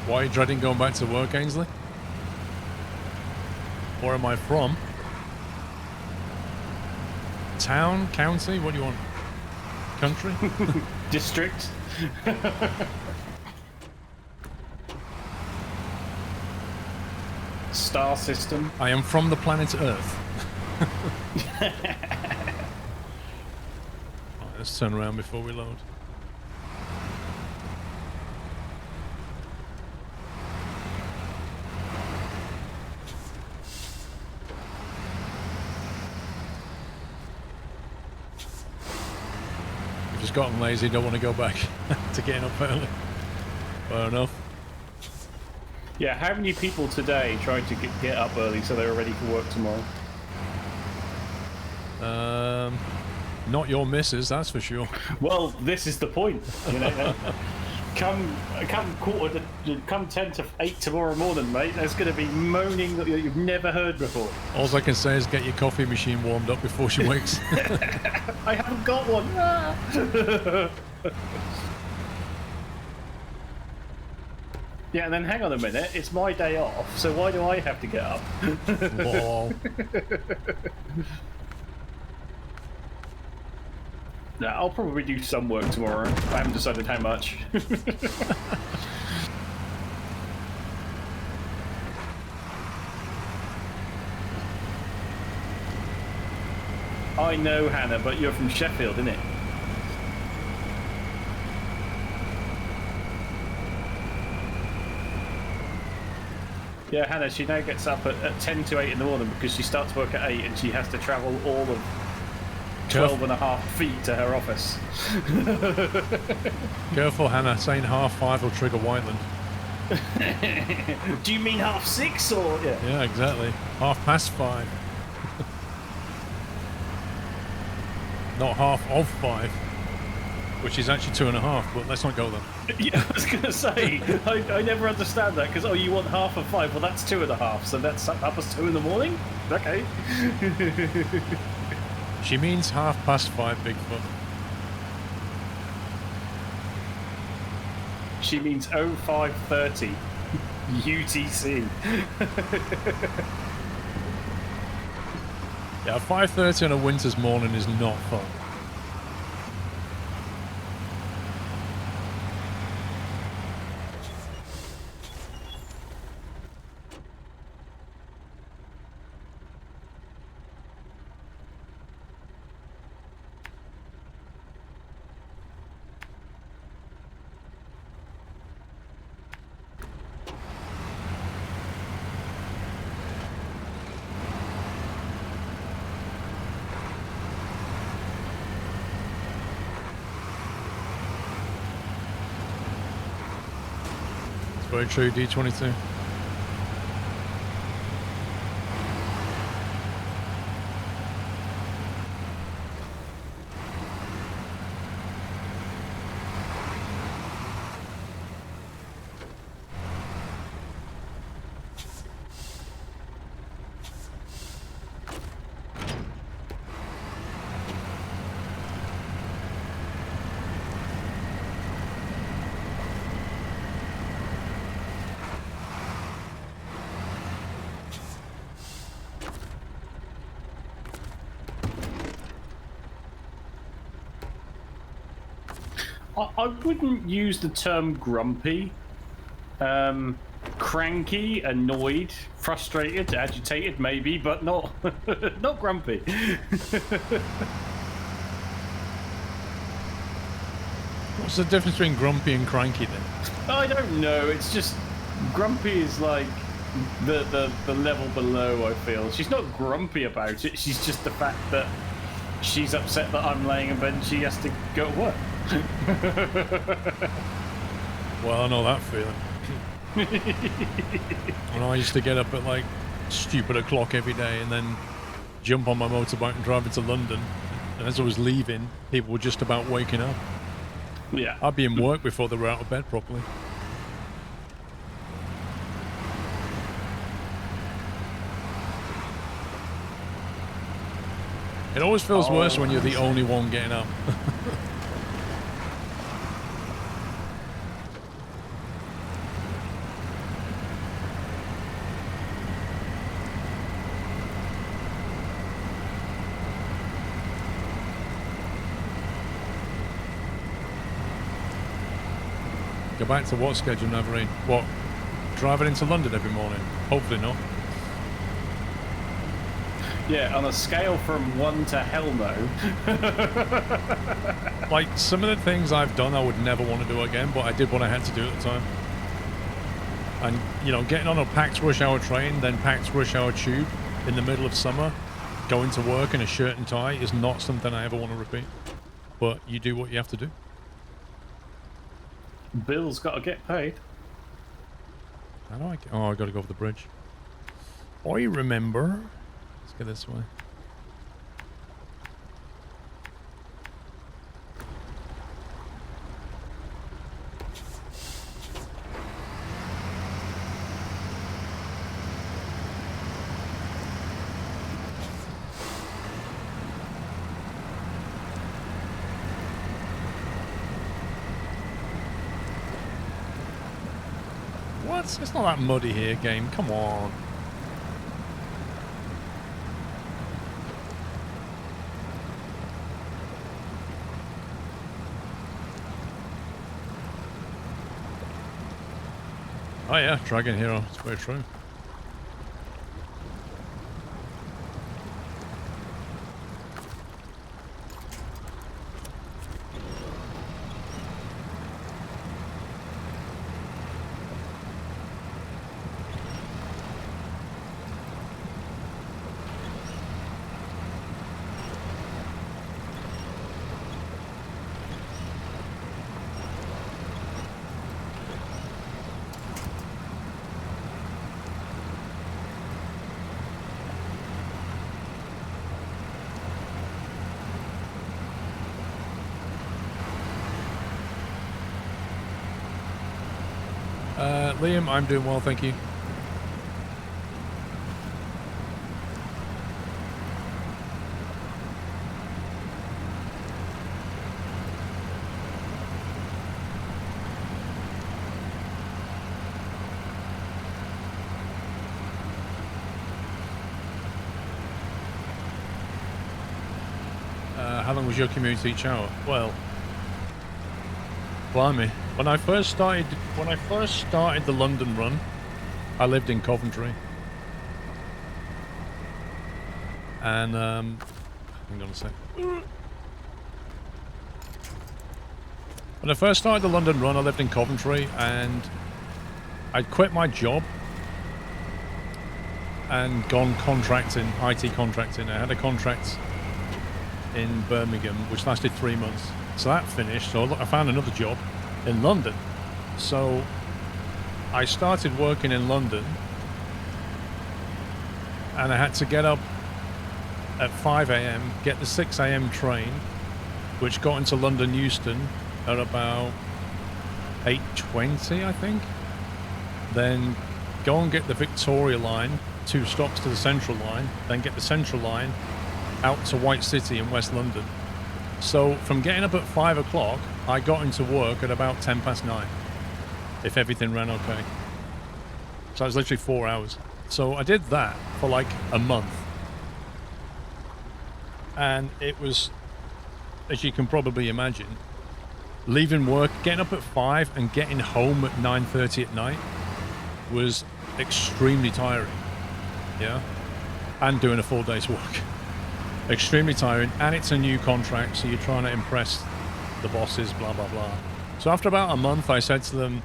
Why are you dreading going back to work, Ainsley? Where am I from? Town? County? What do you want? Country? District. Star system. I am from the planet Earth. Right, let's turn around before we load. Just gotten lazy, don't want to go back to getting up early. Fair enough. Yeah, how many people today tried to get up early so they were ready for work tomorrow? Not your missus, that's for sure. Well, this is the point, you know. come 10 to 8 tomorrow morning, mate. There's going to be moaning that you've never heard before. All I can say is get your coffee machine warmed up before she wakes. I haven't got one. Yeah, and then hang on a minute. It's my day off, so why do I have to get up? Lol. Nah, I'll probably do some work tomorrow. I haven't decided how much. I know, Hannah, but you're from Sheffield, innit? Yeah, Hannah, she now gets up at 10 to 8 in the morning because she starts work at 8 and she has to travel all of 12 and a half feet to her office. Careful, Hannah. Saying 5:30 will trigger Whiteland. Do you mean 6:30 or...? Yeah, Yeah, exactly. 5:30. Not 5:30, which is actually 2.5, but let's not go there. yeah, I was going to say, I never understand that because, you want 5:30, well, that's 2.5, so that's 2 in the morning? Okay. She means 5:30, Bigfoot. She means 05:30 UTC. Yeah, 5:30 on a winter's morning is not fun. Very true, D22. I wouldn't use the term grumpy. Cranky, annoyed, frustrated, agitated, maybe, but not not grumpy. What's the difference between grumpy and cranky then? I don't know. It's just grumpy is like the level below. I feel she's not grumpy about it. She's just the fact that she's upset that I'm laying in bed and she has to go to work. Well, I know that feeling. When I used to get up at like stupid o'clock every day and then jump on my motorbike and drive into London, and as I was leaving, people were just about waking up. Yeah, I'd be in work before they were out of bed properly. It always feels worse when you're the only one getting up. Go back to what schedule, Navarine? What? Driving into London every morning? Hopefully not. yeah. On a scale from 1 to hell no. Like, some of the things I've done I would never want to do again, but I did what I had to do at the time. And, you know, getting on a packed rush hour train, then packed rush hour tube in the middle of summer, going to work in a shirt and tie is not something I ever want to repeat. But you do what you have to do. Bill's got to get paid. How do I get... Oh, I got to go over the bridge. I remember. Let's go this way. What? It's not that muddy here, game. Come on. Oh yeah, Dragon Hero. It's very true. Liam, I'm doing well, thank you. How long was your commute each hour? Well, blimey. When I first started the London run, I lived in Coventry. And hang on a sec. When I first started the London run, I lived in Coventry, and I'd quit my job and gone contracting, IT contracting. I had a contract in Birmingham, which lasted 3 months. So that finished, so I found another job in London. So I started working in London, and I had to get up at 5 a.m, get the 6 a.m. train, which got into London Euston at about 8:20, I think. Then go and get the Victoria line, 2 stops to the Central line, then get the Central line out to White City in West London. So from getting up at 5 o'clock, I got into work at about 9:10, if everything ran okay. So it was literally 4 hours. So I did that for like a month. And it was, as you can probably imagine, leaving work, getting up at 5 and getting home at 9:30 at night was extremely tiring. Yeah. And doing a full day's work. Extremely tiring, and it's a new contract, so you're trying to impress the bosses, blah blah blah. So after about a month, I said to them,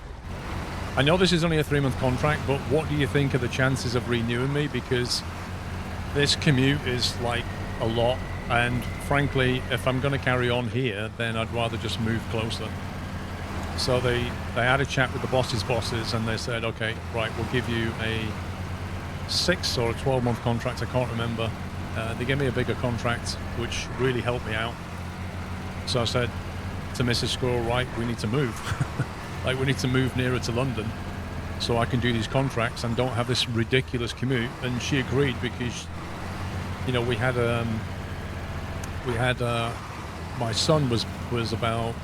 I know this is only a 3-month contract, but what do you think are the chances of renewing me? Because this commute is like a lot, and frankly, if I'm going to carry on here, then I'd rather just move closer. So they had a chat with the bosses, and they said, okay, right, we'll give you a 6 or a 12-month contract, I can't remember. They gave me a bigger contract, which really helped me out. So I said to Mrs. Squirrel, right, we need to move. Like, we need to move nearer to London so I can do these contracts and don't have this ridiculous commute. And she agreed because, you know, we had my son was about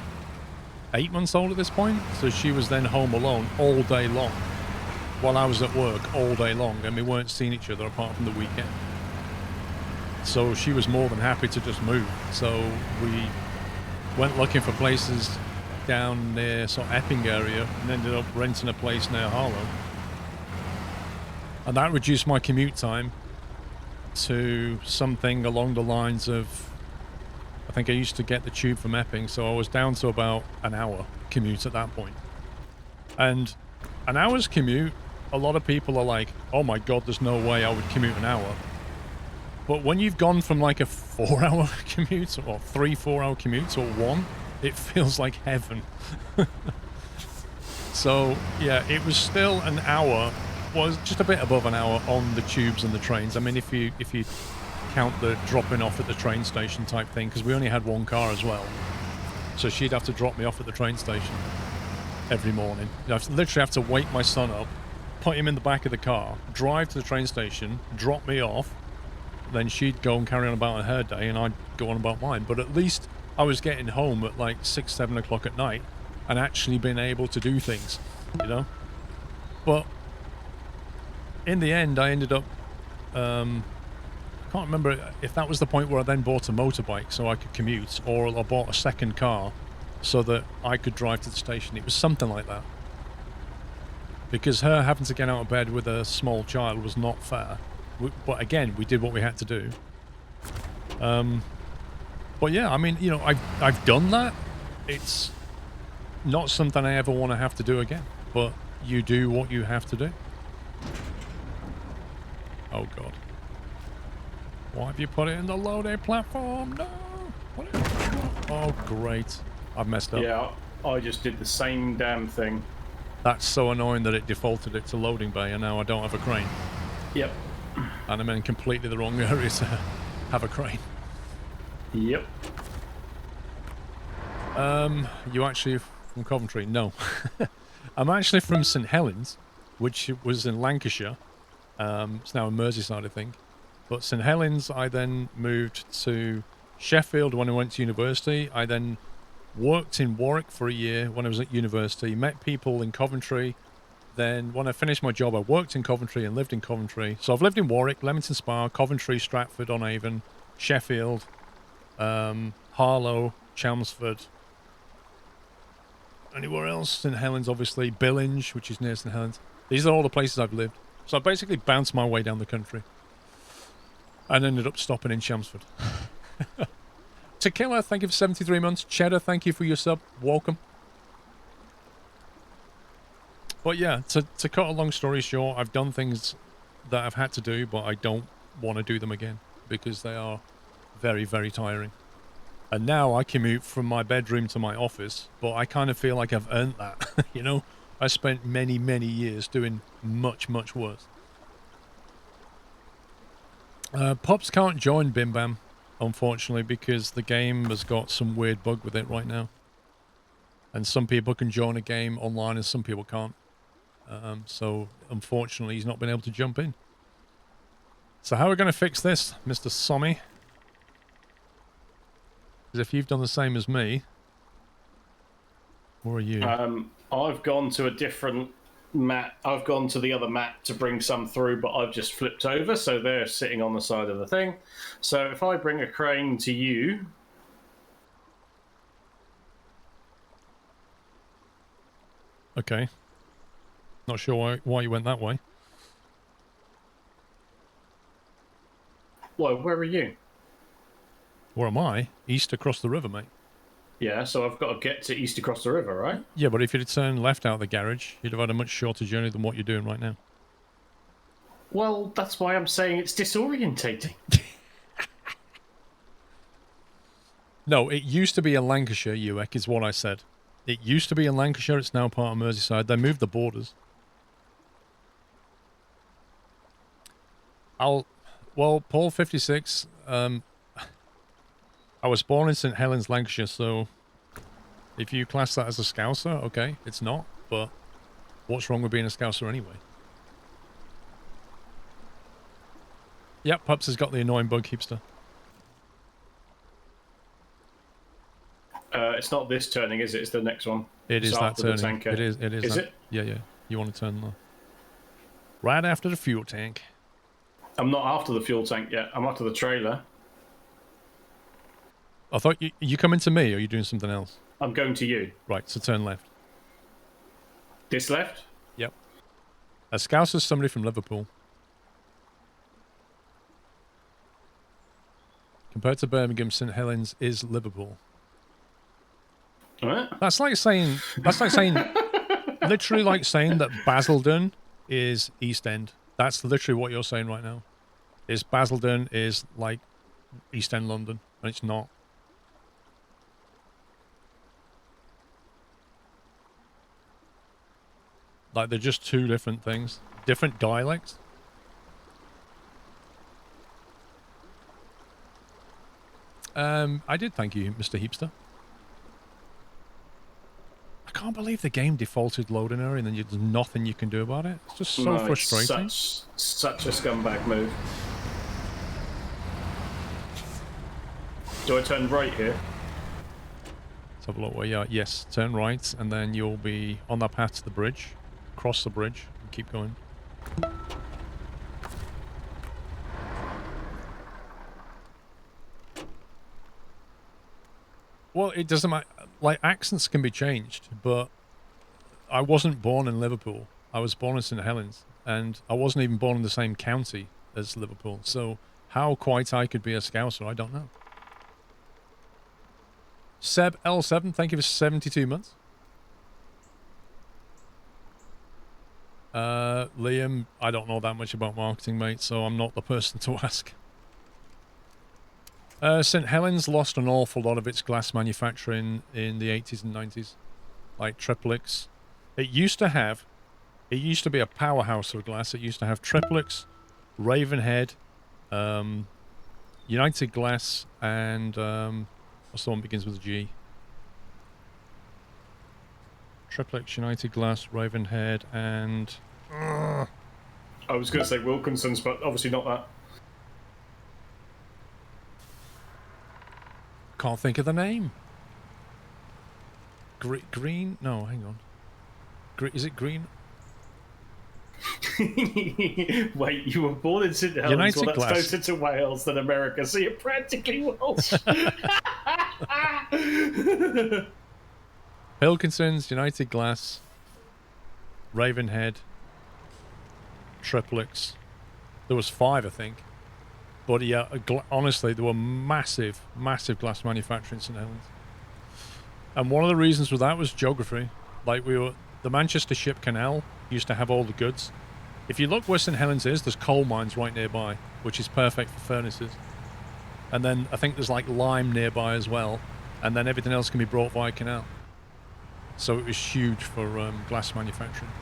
8 months old at this point. So she was then home alone all day long while I was at work all day long, and we weren't seeing each other apart from the weekend. So she was more than happy to just move. So we went looking for places down near sort of Epping area and ended up renting a place near Harlow. And that reduced my commute time to something along the lines of, I think I used to get the tube from Epping, so I was down to about an hour commute at that point. And an hour's commute, a lot of people are like, oh my God, there's no way I would commute an hour. But when you've gone from like a 4-hour commute or 3-4-hour commute or 1, it feels like heaven. So yeah, it was still an hour, was just a bit above an hour on the tubes and the trains. I mean, if you count the dropping off at the train station type thing, because we only had one car as well. So she'd have to drop me off at the train station every morning. I'd literally have to wake my son up, put him in the back of the car, drive to the train station, drop me off. Then she'd go and carry on about her day, and I'd go on about mine. But at least I was getting home at like 6-7 o'clock at night and actually being able to do things, you know. But in the end, I ended up I can't remember if that was the point where I then bought a motorbike so I could commute, or I bought a second car so that I could drive to the station. It was something like that, because her having to get out of bed with a small child was not fair. But again, we did what we had to do. But yeah, I mean, you know, I've done that. It's not something I ever want to have to do again. But you do what you have to do. Oh God. Why have you put it in the loading platform? No. Put it in the oh great. I've messed up. Yeah, I just did the same damn thing. That's so annoying that it defaulted it to loading bay, and now I don't have a crane. Yep. And I'm in completely the wrong area to have a crane. Yep. You actually from Coventry? No. I'm actually from St Helens, which was in Lancashire. It's now in Merseyside, I think. But St Helens, I then moved to Sheffield when I went to university. I then worked in Warwick for a year when I was at university, met people in Coventry. Then when I finished my job, I worked in Coventry and lived in Coventry. So I've lived in Warwick, Leamington Spa, Coventry, Stratford-on-Avon, Sheffield, Harlow, Chelmsford. Anywhere else? St Helens, obviously. Billinge, which is near St Helens. These are all the places I've lived. So I basically bounced my way down the country. And ended up stopping in Chelmsford. Tequila, thank you for 73 months. Cheddar, thank you for your sub. Welcome. But yeah, to cut a long story short, I've done things that I've had to do, but I don't want to do them again because they are very, very tiring. And now I commute from my bedroom to my office, but I kind of feel like I've earned that, you know? I spent many, many years doing much, much worse. Pops can't join Bim Bam, unfortunately, because the game has got some weird bug with it right now. And some people can join a game online and some people can't. So, unfortunately, he's not been able to jump in. So how are we going to fix this, Mr. Sommy? Because if you've done the same as me, where are you? I've gone to a different map. I've gone to the other map to bring some through, but I've just flipped over, so they're sitting on the side of the thing. So if I bring a crane to you... Okay. Not sure why you went that way. Well, where are you? Where am I? East across the river, mate. Yeah, so I've got to get to east across the river, right? Yeah, but if you'd turned left out of the garage, you'd have had a much shorter journey than what you're doing right now. Well, that's why I'm saying it's disorientating. No, it used to be in Lancashire, Uek, is what I said. It used to be in Lancashire, it's now part of Merseyside. They moved the borders. Well, Paul 56, I was born in St Helens, Lancashire, so if you class that as a Scouser, okay, it's not, but what's wrong with being a Scouser anyway? Yep, Pups has got the annoying bug, Heapster. It's not this turning, is it? It's the next one. It is that turning. Tanker. It is. Is that. it? Yeah. You want to turn there. Right after the fuel tank. I'm not after the fuel tank yet. I'm after the trailer. I thought you coming to me, or are you doing something else? I'm going to you. Right, so turn left. This left? Yep. A Scouse is somebody from Liverpool. Compared to Birmingham, St Helens is Liverpool. What? That's like saying literally like saying that Basildon is East End. That's literally what you're saying right now. Is Basildon is like East End London, and it's not. Like they're just two different things, different dialects. I did thank you, Mr. Heapster. I can't believe the game defaulted loading error and then there's nothing you can do about it. It's just so frustrating. It's such a scumbag move. Do I turn right here? Let's have a look where you are. Yes, turn right and then you'll be on that path to the bridge. Cross the bridge and keep going. Well, it doesn't matter. Like, accents can be changed, but I wasn't born in Liverpool. I was born in St Helens, and I wasn't even born in the same county as Liverpool. So how quite I could be a Scouser, I don't know. Seb L7, thank you for 72 months. Liam, I don't know that much about marketing, mate, so I'm not the person to ask. St Helens lost an awful lot of its glass manufacturing in the 80s and 90s. Like Triplex. It used to be a powerhouse of glass. It used to have Triplex, Ravenhead, United Glass, and what's the one that begins with a G? Triplex, United Glass, Ravenhead, and... I was going to say Wilkinson's, but obviously not that. Can't think of the name. Green? No, hang on. Is it Green? Wait, you were born in St Helens, United well, that's Glass. closer to Wales than America, so you're practically Welsh. Wilkinson's, United Glass, Ravenhead, Triplex. There was 5, I think. But yeah, honestly, there were massive glass manufacturing in St Helens. And one of the reasons for that was geography. Like the Manchester Ship Canal used to have all the goods. If you look where St Helens is, there's coal mines right nearby, which is perfect for furnaces. And then I think there's like lime nearby as well. And then everything else can be brought via canal. So it was huge for glass manufacturing.